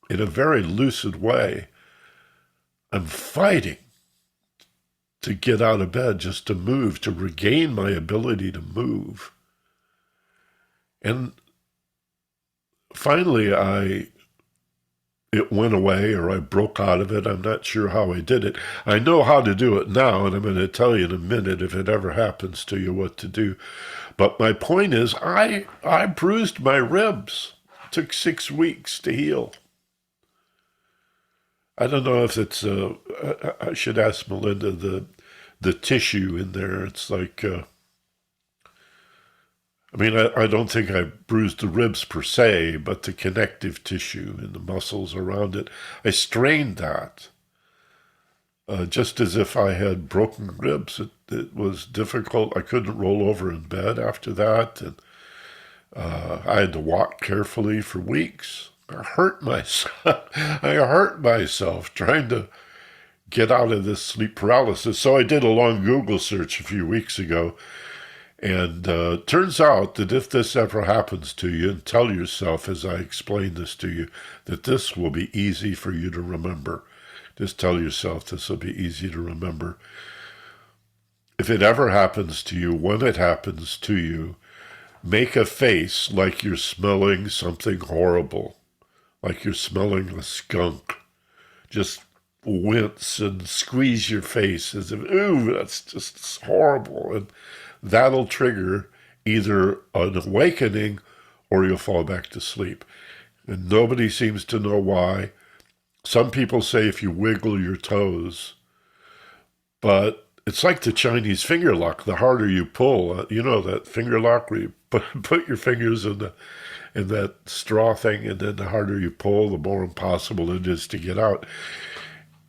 in a very lucid way, I'm fighting to get out of bed, just to move, to regain my ability to move. And finally, it went away, or I broke out of it. I'm not sure how I did it. I know how to do it now, and I'm going to tell you in a minute if it ever happens to you what to do. But my point is, I bruised my ribs. It took 6 weeks to heal. I don't know if it's, I should ask Melinda, the tissue in there. It's like, I don't think I bruised the ribs per se, but the connective tissue and the muscles around it. I strained that. just as if I had broken ribs. It was difficult. I couldn't roll over in bed after that, and I had to walk carefully for weeks. I hurt myself. I hurt myself trying to get out of this sleep paralysis. So I did a long Google search a few weeks ago, and turns out that if this ever happens to you, and tell yourself as I explain this to you, that this will be easy for you to remember. Just tell yourself this will be easy to remember. If it ever happens to you, when it happens to you, make a face like you're smelling something horrible, like you're smelling a skunk. Just wince and squeeze your face as if, ooh, that's just horrible. And that'll trigger either an awakening or you'll fall back to sleep. And nobody seems to know why. Some people say if you wiggle your toes, but it's like the Chinese finger lock. The harder you pull, you know that finger lock where you put your fingers in that straw thing, and then the harder you pull, the more impossible it is to get out.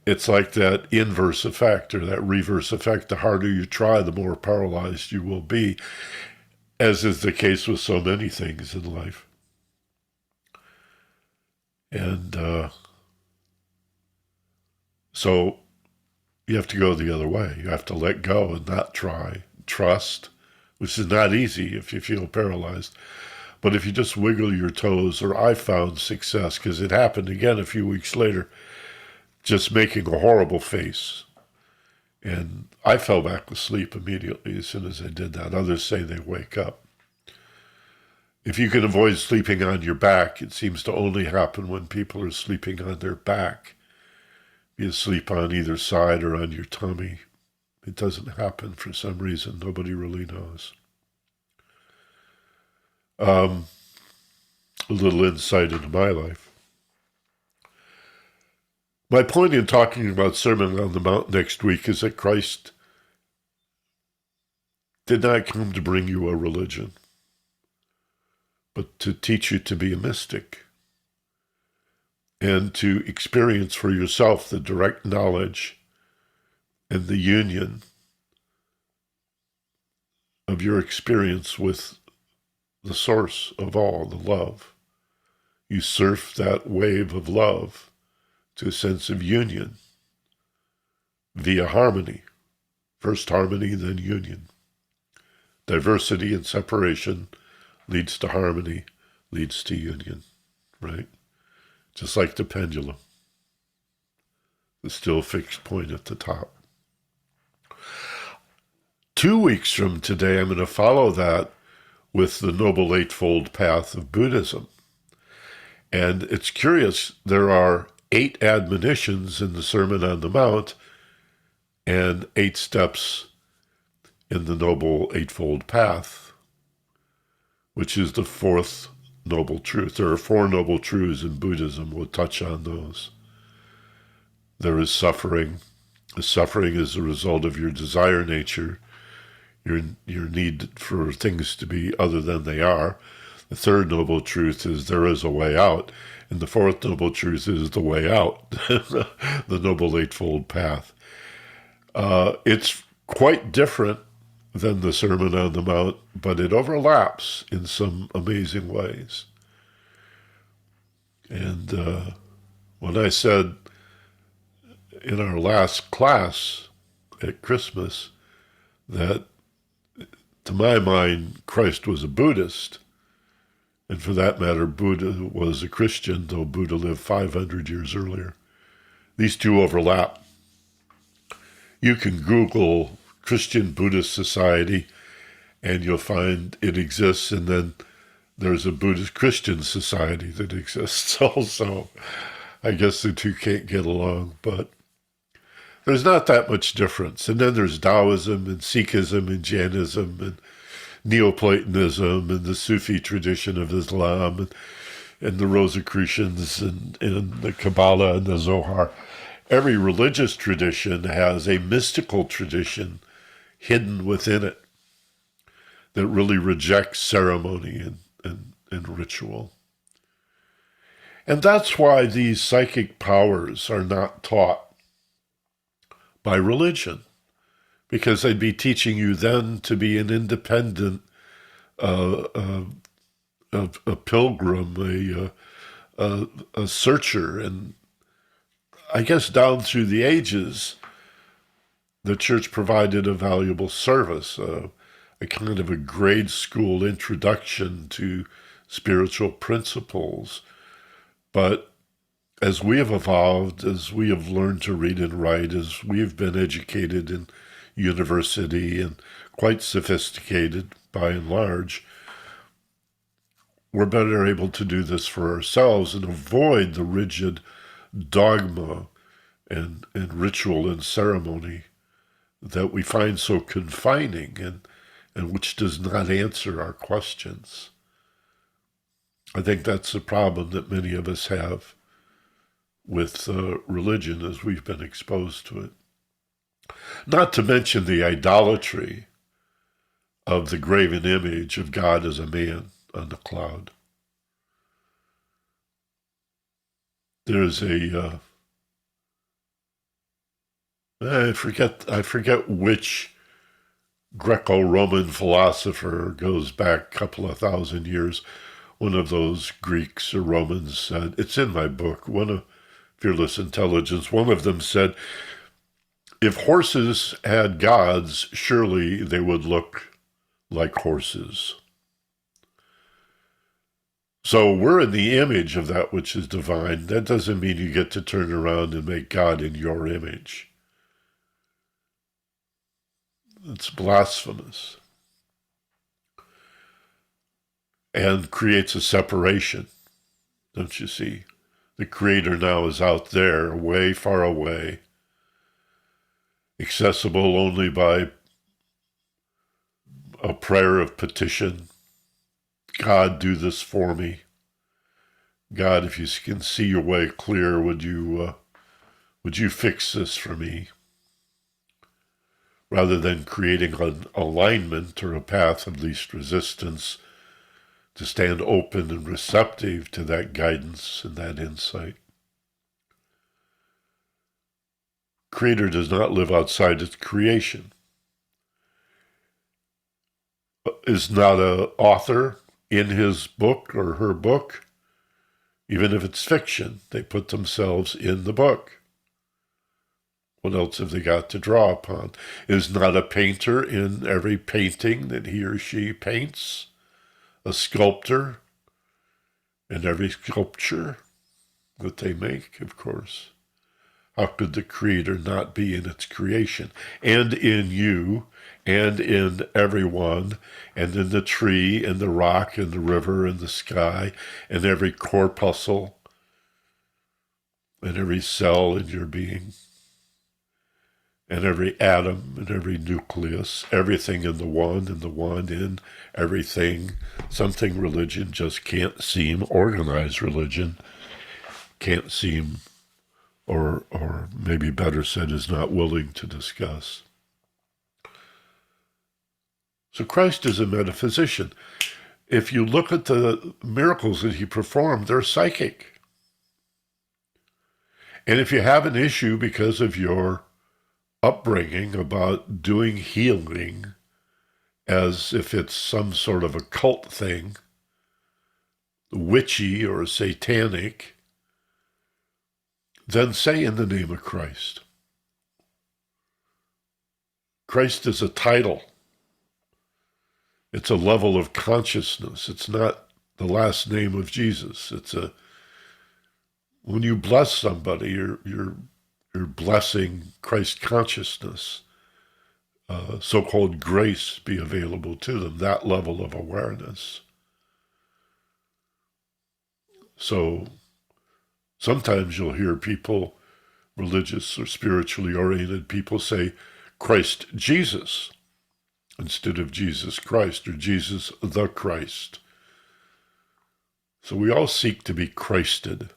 It's like that inverse effect or that reverse effect. The harder you try, the more paralyzed you will be, as is the case with so many things in life. And so you have to go the other way. You have to let go and not try. Trust, which is not easy if you feel paralyzed. But if you just wiggle your toes, or I found success, because it happened again a few weeks later, just making a horrible face. And I fell back asleep immediately as soon as I did that. Others say they wake up. If you can avoid sleeping on your back, it seems to only happen when people are sleeping on their back. You sleep on either side or on your tummy. It doesn't happen for some reason. Nobody really knows. A little insight into my life. My point in talking about Sermon on the Mount next week is that Christ did not come to bring you a religion, but to teach you to be a mystic and to experience for yourself the direct knowledge and the union of your experience with the source of all, the love. You surf that wave of love to a sense of union via harmony. First harmony, then union. Diversity and separation leads to harmony, leads to union, right? Just like the pendulum. The still fixed point at the top. 2 weeks from today, I'm going to follow that with the Noble Eightfold Path of Buddhism. And it's curious, there are 8 admonitions in the Sermon on the Mount and 8 steps in the Noble Eightfold Path, which is the 4th noble truth. There are 4 noble truths in Buddhism. We'll touch on those. There is suffering. The suffering is the result of your desire nature, your need for things to be other than they are. The 3rd noble truth is there is a way out. And the 4th noble truth is the way out, the Noble Eightfold Path. It's quite different than the Sermon on the Mount, but it overlaps in some amazing ways. And when I said in our last class at Christmas that, to my mind, Christ was a Buddhist, and for that matter, Buddha was a Christian, though Buddha lived 500 years earlier. These two overlap. You can Google Christian Buddhist society, and you'll find it exists, and then there's a Buddhist Christian society that exists also. I guess the two can't get along, but there's not that much difference. And then there's Taoism and Sikhism and Jainism and Neoplatonism and the Sufi tradition of Islam and the Rosicrucians and the Kabbalah and the Zohar. Every religious tradition has a mystical tradition hidden within it that really rejects ceremony and ritual. And that's why these psychic powers are not taught by religion, because they'd be teaching you then to be an independent, a pilgrim, a searcher. And I guess down through the ages, the church provided a valuable service, a kind of a grade school introduction to spiritual principles. But as we have evolved, as we have learned to read and write, as we've been educated in university and quite sophisticated by and large, we're better able to do this for ourselves and avoid the rigid dogma and ritual and ceremony that we find so confining and which does not answer our questions. I think that's the problem that many of us have with religion as we've been exposed to it. Not to mention the idolatry of the graven image of God as a man on the cloud. There's I forget which Greco-Roman philosopher goes back a couple of thousand years. One of those Greeks or Romans said, it's in my book, one of Fearless Intelligence, one of them said, if horses had gods, surely they would look like horses. So we're in the image of that which is divine. That doesn't mean you get to turn around and make God in your image. It's blasphemous. And creates a separation, don't you see? The Creator now is out there, way far away, accessible only by a prayer of petition. God, do this for me. God, if you can see your way clear, would you fix this for me? Rather than creating an alignment or a path of least resistance, to stand open and receptive to that guidance and that insight. Creator does not live outside its creation. Is not an author in his book or her book. Even if it's fiction, they put themselves in the book. What else have they got to draw upon? Is not a painter in every painting that he or she paints. A sculptor in every sculpture that they make, of course. How could the Creator not be in its creation? And in you, and in everyone, and in the tree, and the rock, and the river, and the sky, and every corpuscle, and every cell in your being, and every atom, and every nucleus, everything in the one in everything. Something religion just can't seem, organized religion can't seem, or maybe better said, is not willing to discuss. So Christ is a metaphysician. If you look at the miracles that he performed, they're psychic. And if you have an issue because of your upbringing about doing healing as if it's some sort of a cult thing, witchy or satanic, then say in the name of Christ. Christ is a title. It's a level of consciousness. It's not the last name of Jesus. When you bless somebody, you're blessing Christ consciousness. So-called grace be available to them, that level of awareness. So sometimes you'll hear people, religious or spiritually oriented people, say Christ Jesus instead of Jesus Christ or Jesus the Christ. So we all seek to be Christed.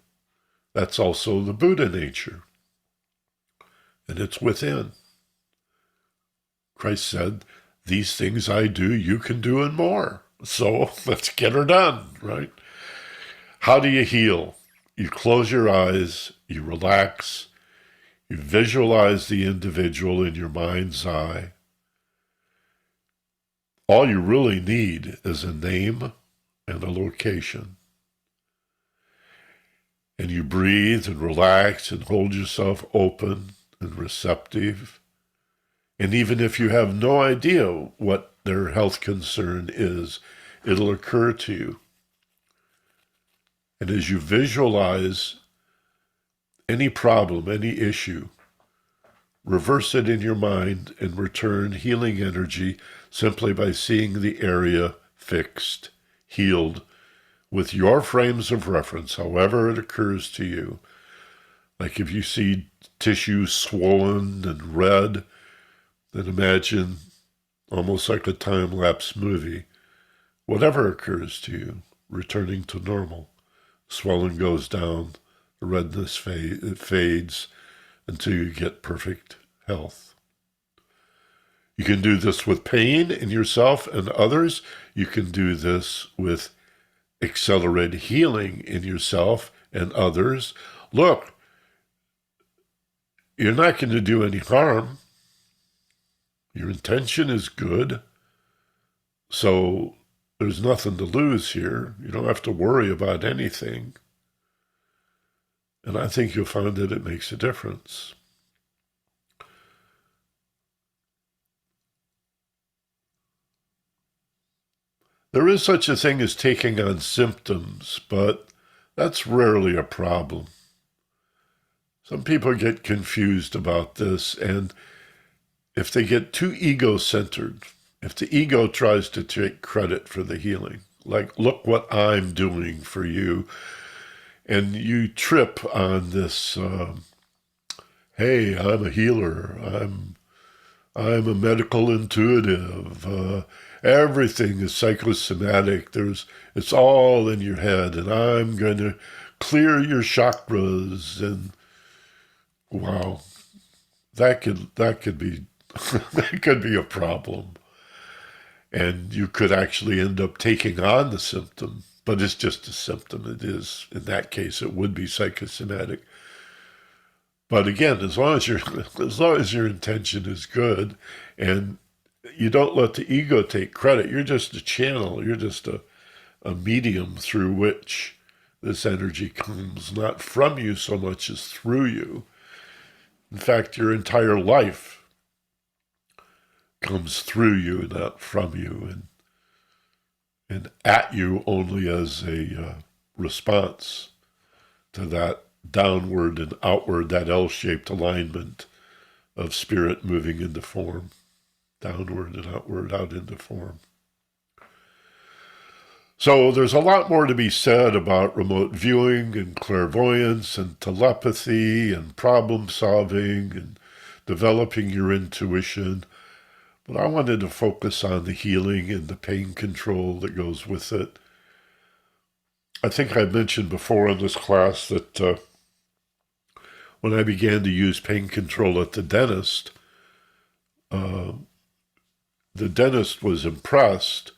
That's also the Buddha nature. And it's within. Christ said, these things I do, you can do and more. So let's get her done, right? How do you heal? You close your eyes, you relax, You visualize the individual in your mind's eye. All you really need is a name and a location. And you breathe and relax and hold yourself open and receptive. And even if you have no idea what their health concern is, it'll occur to you. And as you visualize any problem, any issue, reverse it in your mind and return healing energy simply by seeing the area fixed, healed, with your frames of reference, however it occurs to you. Like if you see tissue swollen and red, then imagine, almost like a time-lapse movie, whatever occurs to you, returning to normal. Swelling goes down, the redness fades until you get perfect health. You can do this with pain in yourself and others. You can do this with accelerated healing in yourself and others. Look, you're not going to do any harm. Your intention is good. So there's nothing to lose here. You don't have to worry about anything. And I think you'll find that it makes a difference. There is such a thing as taking on symptoms, but that's rarely a problem. Some people get confused about this, and if they get too ego-centered, if the ego tries to take credit for the healing, like, look what I'm doing for you, and you trip on this, hey, I'm a healer, I'm a medical intuitive, everything is psychosomatic, it's all in your head, and I'm going to clear your chakras, and wow, that could be that could be a problem. And you could actually end up taking on the symptom, but it's just a symptom. It is, in that case, it would be psychosomatic. But again, as long as your intention is good and you don't let the ego take credit, you're just a channel, you're just a medium through which this energy comes, not from you so much as through you. In fact, your entire life comes through you, not from you, and at you only as a response to that downward and outward, that L-shaped alignment of spirit moving into form, downward and outward, out into form. So there's a lot more to be said about remote viewing and clairvoyance and telepathy and problem solving and developing your intuition. But I wanted to focus on the healing and the pain control that goes with it. I think I mentioned before in this class that when I began to use pain control at the dentist was impressed,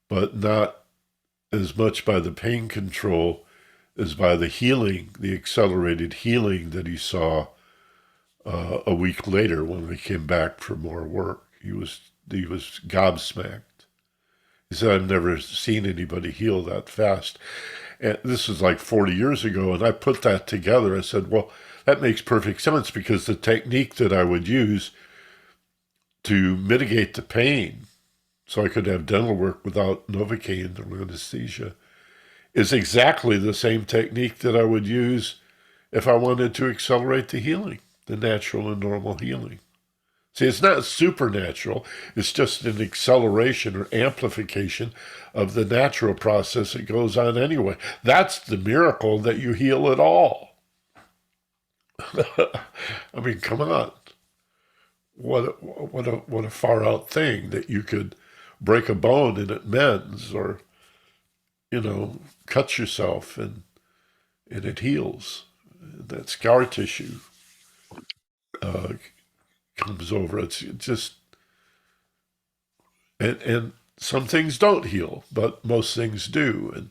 but not as much by the pain control as by the healing, the accelerated healing that he saw a week later when we came back for more work. He was gobsmacked. He said, I've never seen anybody heal that fast. And this is like 40 years ago, and I put that together. I said, well, that makes perfect sense because the technique that I would use to mitigate the pain so I could have dental work without Novocaine or anesthesia is exactly the same technique that I would use if I wanted to accelerate the healing, the natural and normal healing. See, it's not supernatural. It's just an acceleration or amplification of the natural process that goes on anyway. That's the miracle that you heal at all. I mean, come on. What a far out thing that you could break a bone and it mends, or, cut yourself and it heals. That scar tissue comes over. It's just, and some things don't heal, but most things do. And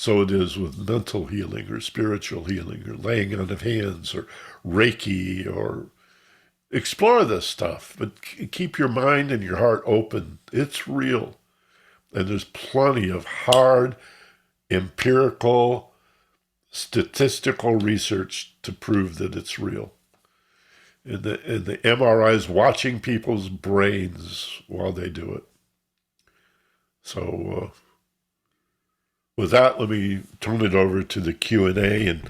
So it is with mental healing or spiritual healing or laying on of hands or Reiki, or explore this stuff, but keep your mind and your heart open. It's real. And there's plenty of hard, empirical, statistical research to prove that it's real. And the MRI is watching people's brains while they do it. So with that, let me turn it over to the Q&A. And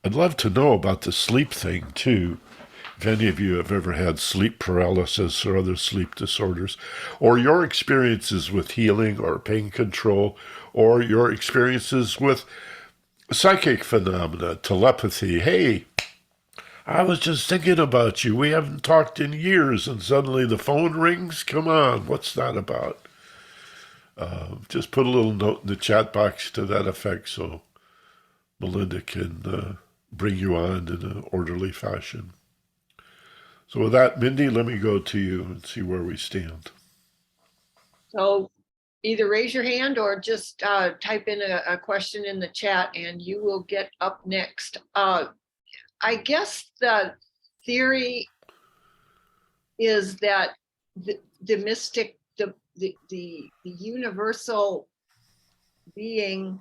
I'd love to know about the sleep thing, too. If any of you have ever had sleep paralysis or other sleep disorders, or your experiences with healing or pain control, or your experiences with psychic phenomena, telepathy. Hey, I was just thinking about you. We haven't talked in years, and suddenly the phone rings. Come on, what's that about? Just put a little note in the chat box to that effect so Melinda can bring you on in an orderly fashion. So with that, Mindy, let me go to you and see where we stand. So either raise your hand or just type in a question in the chat and you will get up next. I guess the theory is that the mystic, the universal being,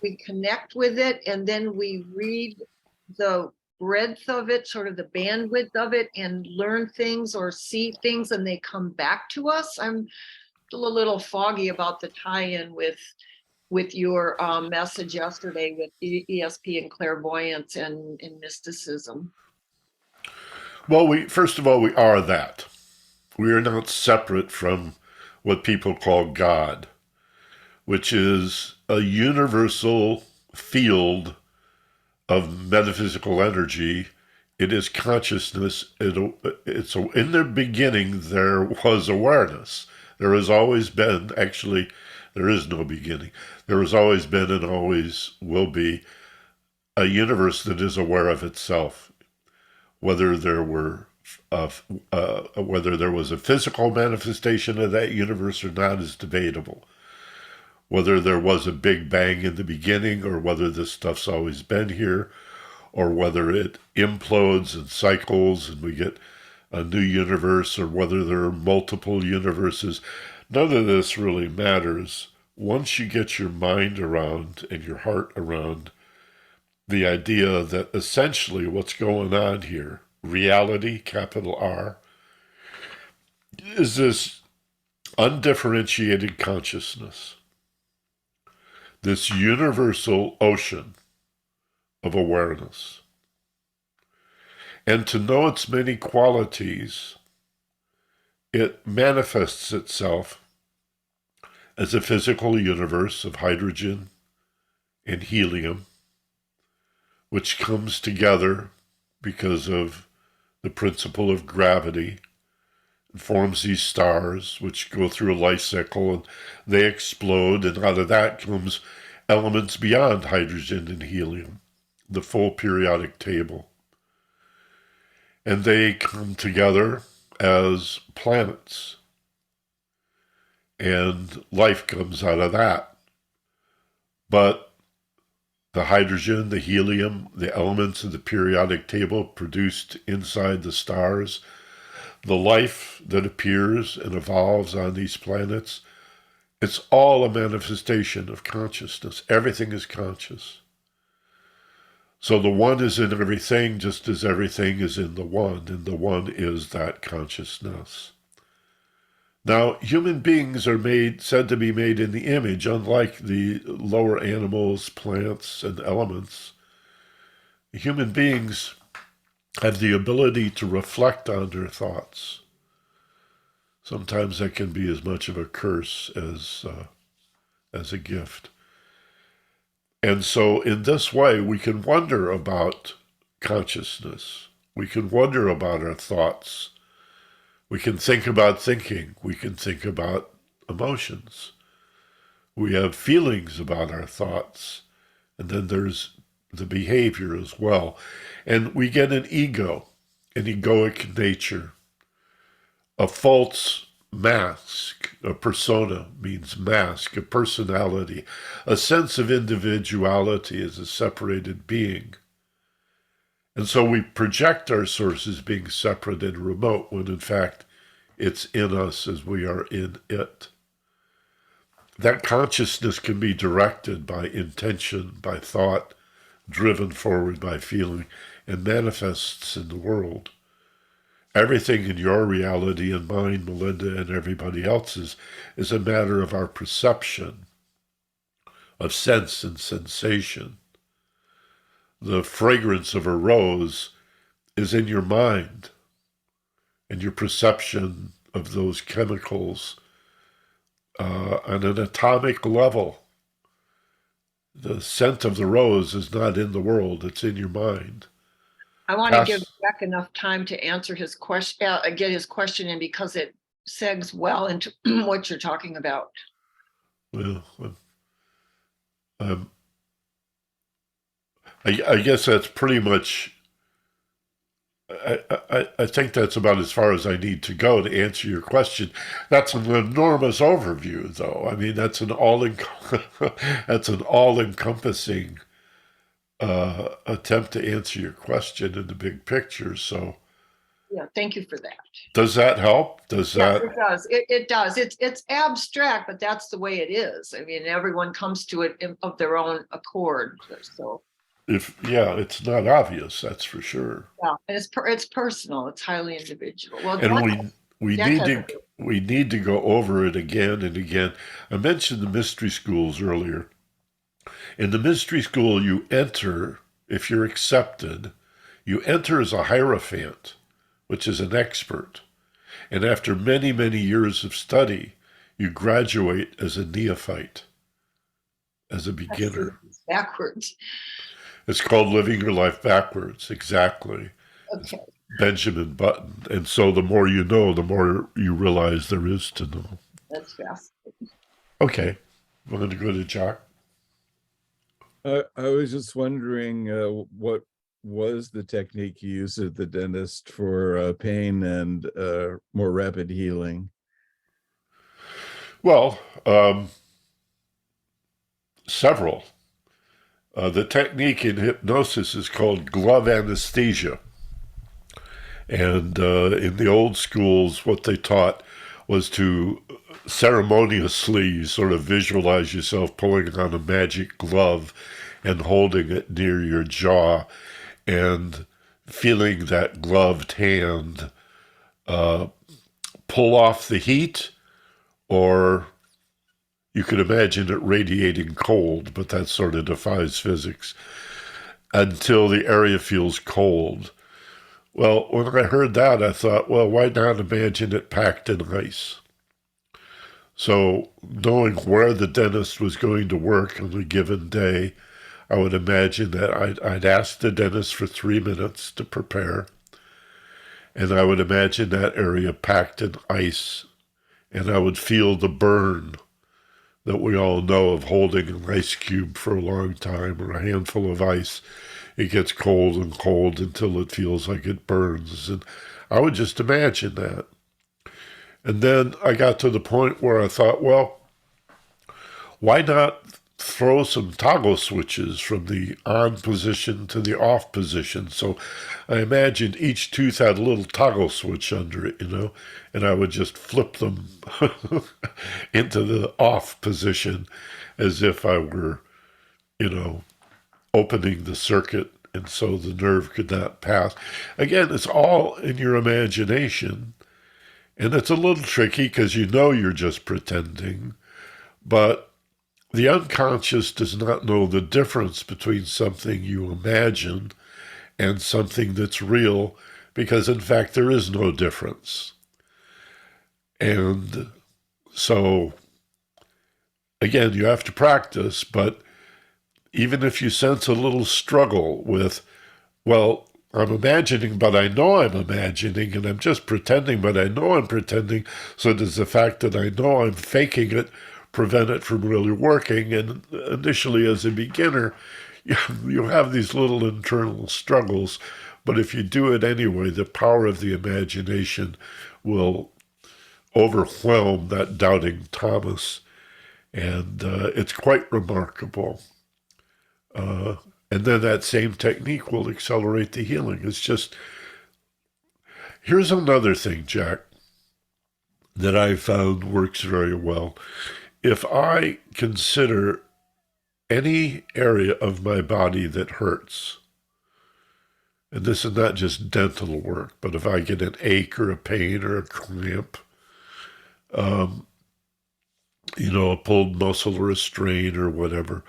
we connect with it and then we read the breadth of it, sort of the bandwidth of it, and learn things or see things and they come back to us. I'm still a little foggy about the tie-in with your message yesterday with ESP and clairvoyance and mysticism. Well, first of all, we are that. We are not separate from what people call God, which is a universal field of metaphysical energy. It is consciousness. It's in the beginning, there was awareness. There has always been, actually, there is no beginning. There has always been and always will be a universe that is aware of itself. Whether there was a physical manifestation of that universe or not is debatable. Whether there was a big bang in the beginning or whether this stuff's always been here, or whether it implodes and cycles and we get a new universe, or whether there are multiple universes, none of this really matters. Once you get your mind around and your heart around the idea that essentially what's going on here, reality, capital R, is this undifferentiated consciousness, this universal ocean of awareness. And to know its many qualities, it manifests itself as a physical universe of hydrogen and helium, which comes together because of the principle of gravity and forms these stars, which go through a life cycle and they explode, and out of that comes elements beyond hydrogen and helium, the full periodic table. And they come together as planets. And life comes out of that. But the hydrogen, the helium, the elements of the periodic table produced inside the stars, the life that appears and evolves on these planets, it's all a manifestation of consciousness. Everything is conscious. So the one is in everything just as everything is in the one, and the one is that consciousness. Now, human beings are said to be made in the image, unlike the lower animals, plants, and elements. Human beings have the ability to reflect on their thoughts. Sometimes that can be as much of a curse as a gift. And so in this way, we can wonder about consciousness. We can wonder about our thoughts. We can think about thinking. We can think about emotions. We have feelings about our thoughts. And then there's the behavior as well. And we get an ego, an egoic nature, a false mask. A persona means mask, a personality, a sense of individuality as a separated being. And so we project our source as being separate and remote when in fact it's in us as we are in it. That consciousness can be directed by intention, by thought, driven forward by feeling, and manifests in the world. Everything in your reality and mine, Melinda, and everybody else's is a matter of our perception, of sense and sensation. The fragrance of a rose is in your mind, and your perception of those chemicals on an atomic level. The scent of the rose is not in the world, it's in your mind. I want to give Jack enough time to answer his question, get his question in, because it segs well into what you're talking about. Well, I guess that's pretty much, I think that's about as far as I need to go to answer your question. That's an enormous overview, though. I mean, that's an all-encompassing attempt to answer your question in the big picture. So, yeah, thank you for that. Does that help? Does that? It does. It does. It's abstract, but that's the way it is. I mean, everyone comes to it of their own accord. So. It's not obvious, that's for sure. Yeah, and it's personal. It's highly individual. Well, and we need to go over it again and again. I mentioned the mystery schools earlier. In the mystery school, you enter, if you're accepted, you enter as a hierophant, which is an expert. And after many, many years of study, you graduate as a neophyte, as a beginner. Backwards. It's called living your life backwards, exactly. Okay. It's Benjamin Button. And so the more you know, the more you realize there is to know. That's fascinating. Okay, we're going to go to Jack. I was just wondering what was the technique you used at the dentist for pain and more rapid healing? Well, several. The technique in hypnosis is called glove anesthesia. And in the old schools, what they taught was to ceremoniously sort of visualize yourself pulling on a magic glove and holding it near your jaw and feeling that gloved hand pull off the heat, or you could imagine it radiating cold, but that sort of defies physics, until the area feels cold. Well, when I heard that, I thought, well, why not imagine it packed in ice? So knowing where the dentist was going to work on a given day, I would imagine that I'd ask the dentist for 3 minutes to prepare, and I would imagine that area packed in ice, and I would feel the burn that we all know of holding an ice cube for a long time or a handful of ice. It gets cold and cold until it feels like it burns. And I would just imagine that. And then I got to the point where I thought, well, why not throw some toggle switches from the on position to the off position? So I imagined each tooth had a little toggle switch under it, and I would just flip them into the off position as if I were, opening the circuit, and so the nerve could not pass. Again, it's all in your imagination, and it's a little tricky because you're just pretending, but the unconscious does not know the difference between something you imagine and something that's real, because in fact there is no difference. And so, again, you have to practice, but even if you sense a little struggle with, well, I'm imagining, but I know I'm imagining, and I'm just pretending, but I know I'm pretending, so does the fact that I know I'm faking it prevent it from really working? And initially, as a beginner, you have these little internal struggles, but if you do it anyway, the power of the imagination will overwhelm that doubting Thomas. And it's quite remarkable. And then that same technique will accelerate the healing. It's just, here's another thing, Jack, that I found works very well. If I consider any area of my body that hurts, and this is not just dental work, but if I get an ache or a pain or a cramp, a pulled muscle or a strain or whatever,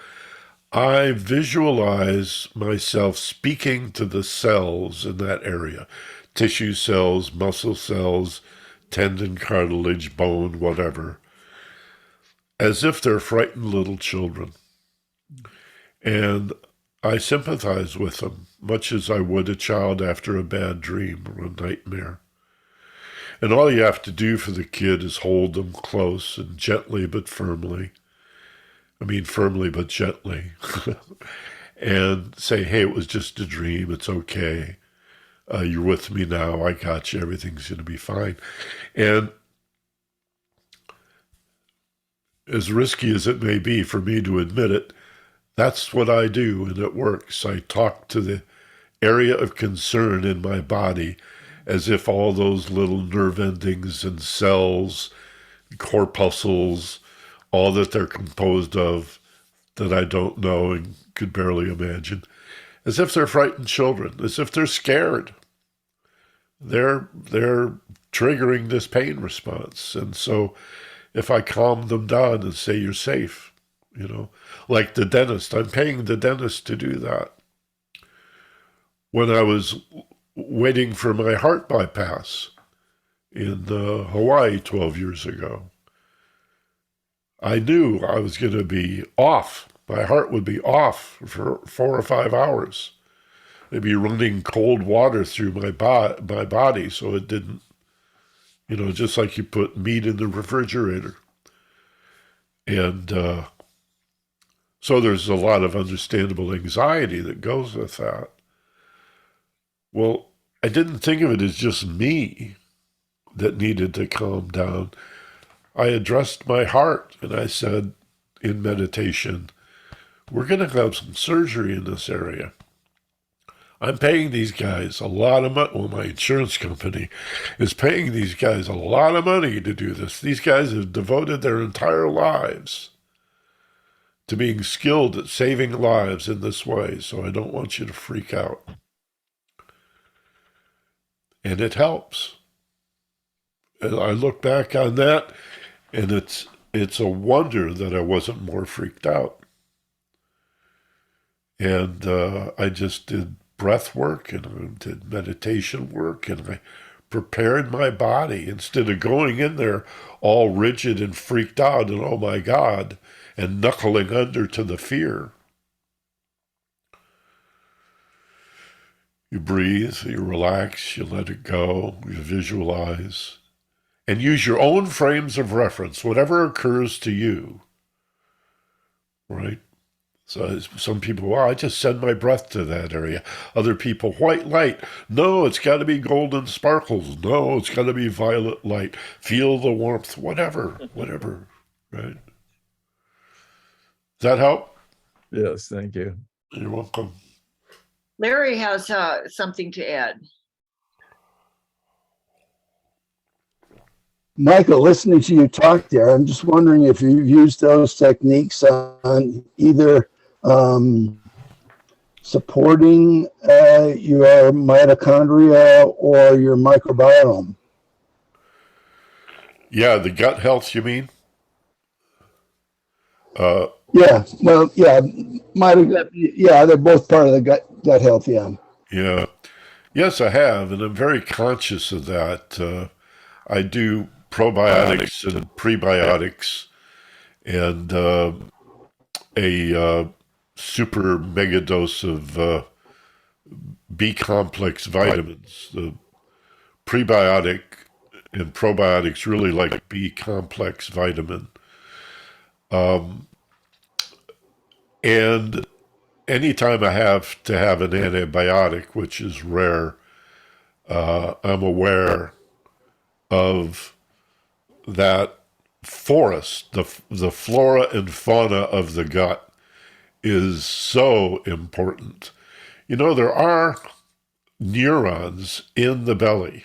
I visualize myself speaking to the cells in that area, tissue cells, muscle cells, tendon, cartilage, bone, whatever, as if they're frightened little children. And I sympathize with them, much as I would a child after a bad dream or a nightmare. And all you have to do for the kid is hold them close and gently but firmly. I mean, firmly but gently. And say, hey, it was just a dream. It's okay. You're with me now. I got you. Everything's going to be fine. And as risky as it may be for me to admit it, that's what I do, and it works. I talk to the area of concern in my body as if all those little nerve endings and cells, corpuscles, all that they're composed of that I don't know and could barely imagine, as if they're frightened children, as if they're scared. They're triggering this pain response. And so if I calm them down and say, you're safe, like the dentist, I'm paying the dentist to do that. When I was waiting for my heart bypass in Hawaii 12 years ago, I knew I was going to be off. My heart would be off for 4 or 5 hours. They'd be running cold water through my body so it didn't, just like you put meat in the refrigerator. And so there's a lot of understandable anxiety that goes with that. Well, I didn't think of it as just me that needed to calm down. I addressed my heart and I said in meditation, we're going to have some surgery in this area. I'm paying these guys a lot of money. Well, my insurance company is paying these guys a lot of money to do this. These guys have devoted their entire lives to being skilled at saving lives in this way, so I don't want you to freak out. And it helps. And I look back on that, and it's a wonder that I wasn't more freaked out. And I just did breath work, and I did meditation work, and I prepared my body instead of going in there all rigid and freaked out and oh my God, and knuckling under to the fear. You breathe, you relax, you let it go, you visualize, and use your own frames of reference, whatever occurs to you, right? So some people, well, I just send my breath to that area. Other people, white light. No, it's got to be golden sparkles. No, it's got to be violet light. Feel the warmth, whatever, right? Does that help? Yes, thank you. You're welcome. Larry has something to add. Michael, listening to you talk there, I'm just wondering if you've used those techniques on either supporting your mitochondria or your microbiome. Yeah, the gut health, you mean? Yeah, well, yeah, they're both part of the gut health, yeah. Yeah. Yes, I have, and I'm very conscious of that. I do probiotics and prebiotics and a super mega dose of B complex vitamins. The prebiotic and probiotics really like B complex vitamin. And anytime I have to have an antibiotic, which is rare, I'm aware of that forest, the flora and fauna of the gut, is so important. You know, there are neurons in the belly,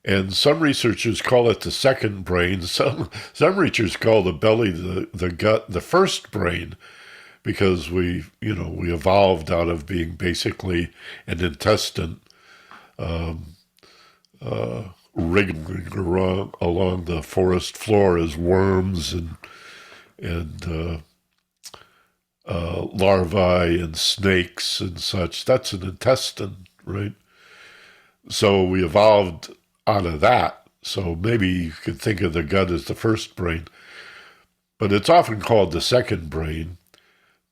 and some researchers call it the second brain. Some researchers call the belly, the gut, the first brain, because we evolved out of being basically an intestine, wriggling along the forest floor as worms and larvae and snakes and such. That's an intestine, right? So we evolved out of that. So maybe you could think of the gut as the first brain, but it's often called the second brain.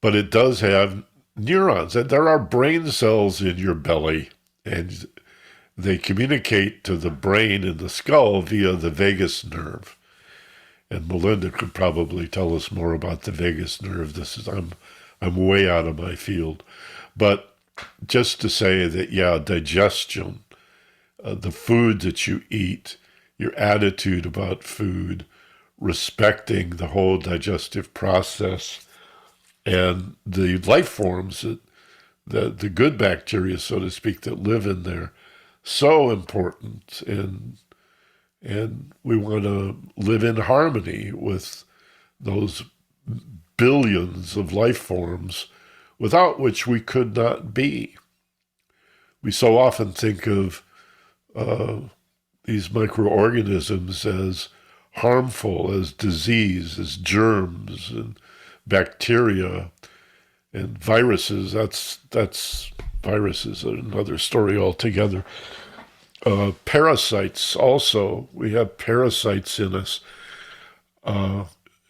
But it does have neurons. And there are brain cells in your belly, and they communicate to the brain and the skull via the vagus nerve. And Melinda could probably tell us more about the vagus nerve. I'm way out of my field. But just to say that, yeah, digestion, the food that you eat, your attitude about food, respecting the whole digestive process, and the life forms, the good bacteria, so to speak, that live in there, so important. And we want to live in harmony with those billions of life forms without which we could not be. We so often think of these microorganisms as harmful, as disease, as germs and bacteria and viruses. That's viruses are another story altogether. Parasites also. We have parasites in us.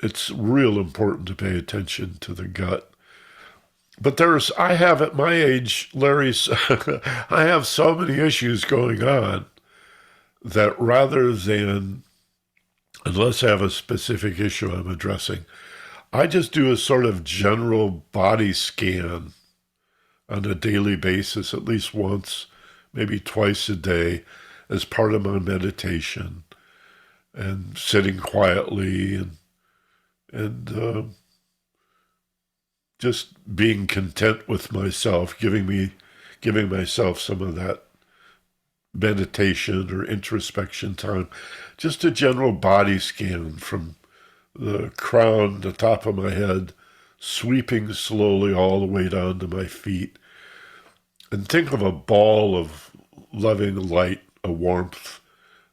It's real important to pay attention to the gut. But I have at my age, Larry, I have so many issues going on that rather than, unless I have a specific issue I'm addressing, I just do a sort of general body scan on a daily basis, at least once, maybe twice a day, as part of my meditation, and sitting quietly and just being content with myself, giving myself some of that meditation or introspection time. Just a general body scan from the crown, the top of my head, sweeping slowly all the way down to my feet. And think of a ball of loving light, a warmth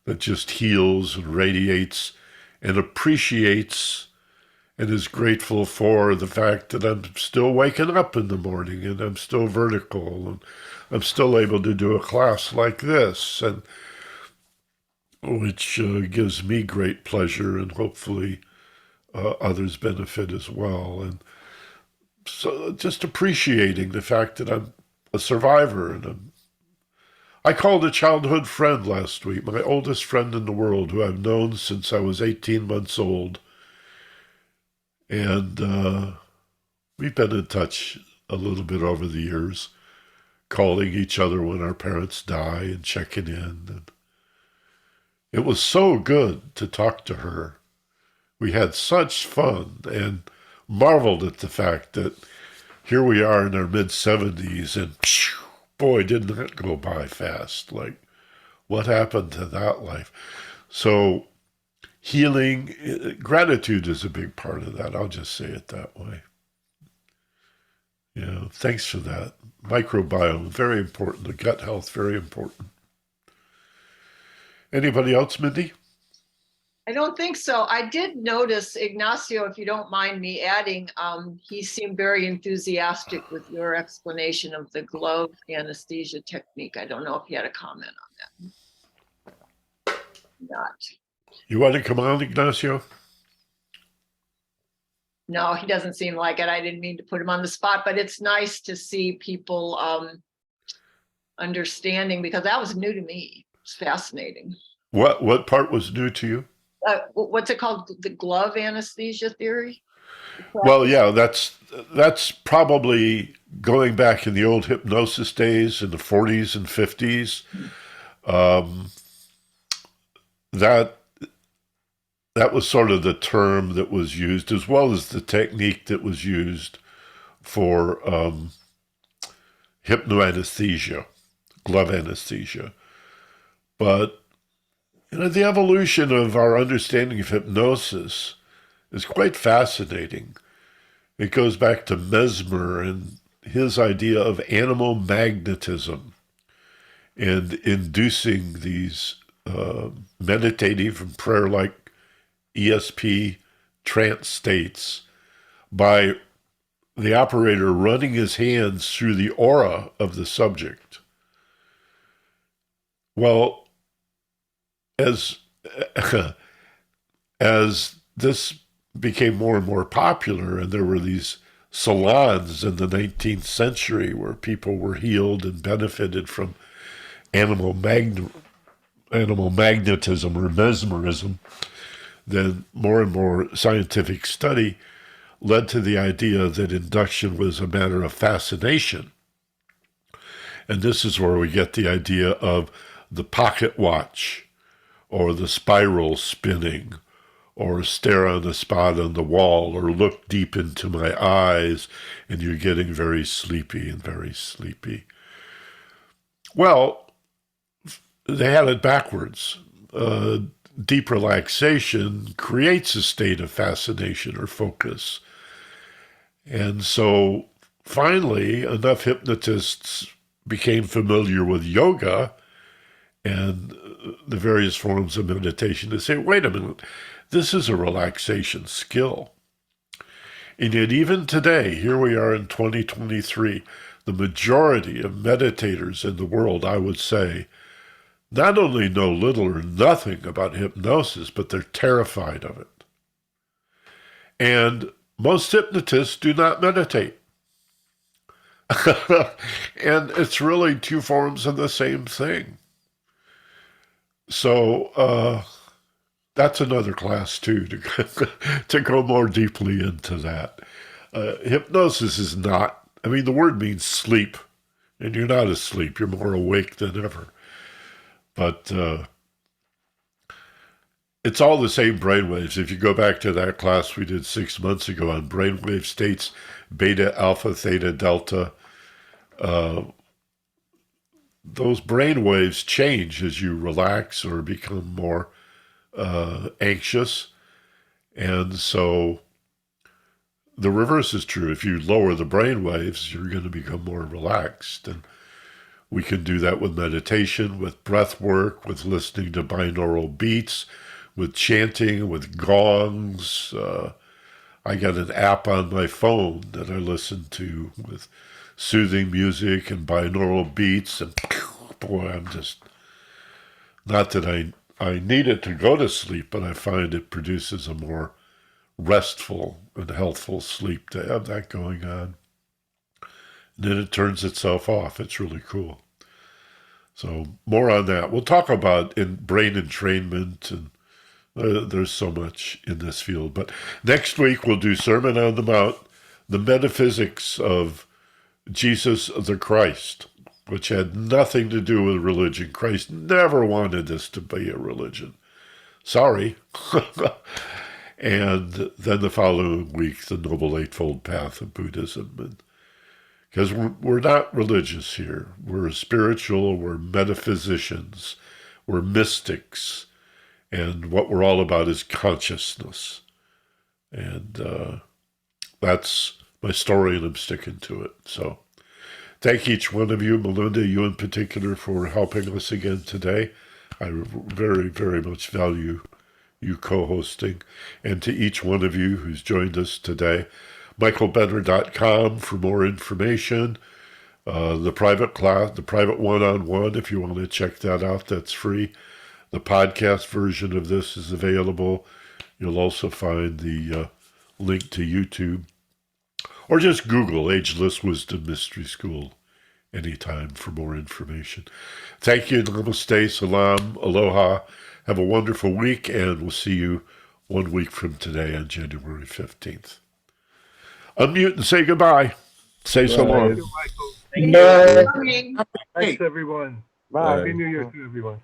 that just heals and radiates and appreciates and is grateful for the fact that I'm still waking up in the morning and I'm still vertical and I'm still able to do a class like this, and which gives me great pleasure, and hopefully others benefit as well. And so just appreciating the fact that I'm a survivor. And I called a childhood friend last week, my oldest friend in the world, who I've known since I was 18 months old. And we've been in touch a little bit over the years, calling each other when our parents die and checking in. And it was so good to talk to her. We had such fun and marveled at the fact that here we are in our mid-70s, and boy, didn't that go by fast. Like, what happened to that life? So healing, gratitude is a big part of that. I'll just say it that way. Yeah, thanks for that. Microbiome, very important. The gut health, very important. Anybody else, Mindy? I don't think so. I did notice, Ignacio, if you don't mind me adding, he seemed very enthusiastic with your explanation of the glove anesthesia technique. I don't know if he had a comment on that. Not. You want to come on, Ignacio? No, he doesn't seem like it. I didn't mean to put him on the spot, but it's nice to see people understanding, because that was new to me. It's fascinating. What part was new to you? What's it called? The glove anesthesia theory? Well, yeah, that's probably going back in the old hypnosis days in the 40s and 50s. That that was sort of the term that was used, as well as the technique that was used for hypnoanesthesia, glove anesthesia. But the evolution of our understanding of hypnosis is quite fascinating. It goes back to Mesmer and his idea of animal magnetism and inducing these meditative and prayer-like ESP trance states by the operator running his hands through the aura of the subject. Well, as this became more and more popular, and there were these salons in the 19th century where people were healed and benefited from animal magnetism or mesmerism, then more and more scientific study led to the idea that induction was a matter of fascination. And this is where we get the idea of the pocket watch, or the spiral spinning, or stare on a spot on the wall, or look deep into my eyes, and you're getting very sleepy and very sleepy. Well, they had it backwards. Deep relaxation creates a state of fascination or focus. And so finally, enough hypnotists became familiar with yoga and the various forms of meditation to say, wait a minute, this is a relaxation skill. And yet even today, here we are in 2023, the majority of meditators in the world, I would say, not only know little or nothing about hypnosis, but they're terrified of it. And most hypnotists do not meditate. And it's really two forms of the same thing. So that's another class too, to go more deeply into that. Hypnosis is not, the word means sleep, and you're not asleep, you're more awake than ever. But it's all the same brainwaves. If you go back to that class we did 6 months ago on brainwave states, beta, alpha, theta, delta, those brainwaves change as you relax or become more anxious. And so the reverse is true. If you lower the brainwaves, you're going to become more relaxed. And we can do that with meditation, with breath work, with listening to binaural beats, with chanting, with gongs. I got an app on my phone that I listen to with soothing music and binaural beats. And boy, I'm just, not that I need it to go to sleep, but I find it produces a more restful and healthful sleep to have that going on. And then it turns itself off. It's really cool. So more on that. We'll talk about brain entrainment, and there's so much in this field. But next week we'll do Sermon on the Mount, the metaphysics of Jesus the Christ, which had nothing to do with religion. Christ never wanted this to be a religion. Sorry. And then the following week, the Noble Eightfold Path of Buddhism. Because we're not religious here. We're spiritual, we're metaphysicians, we're mystics, and what we're all about is consciousness. And that's my story, and I'm sticking to it. So thank each one of you, Melinda, you in particular, for helping us again today. I very, very much value you co-hosting. And to each one of you who's joined us today, michaelbenner.com for more information. The private class, the private one-on-one, if you want to check that out, that's free. The podcast version of this is available. You'll also find the link to YouTube. Or just Google Ageless Wisdom Mystery School anytime for more information. Thank you. Namaste, Salam, Aloha. Have a wonderful week, and we'll see you 1 week from today on January 15th. Unmute and say goodbye. Say so long. Thank you, Michael. Thank you for coming. Thanks, everyone. Bye. Happy New Year to everyone.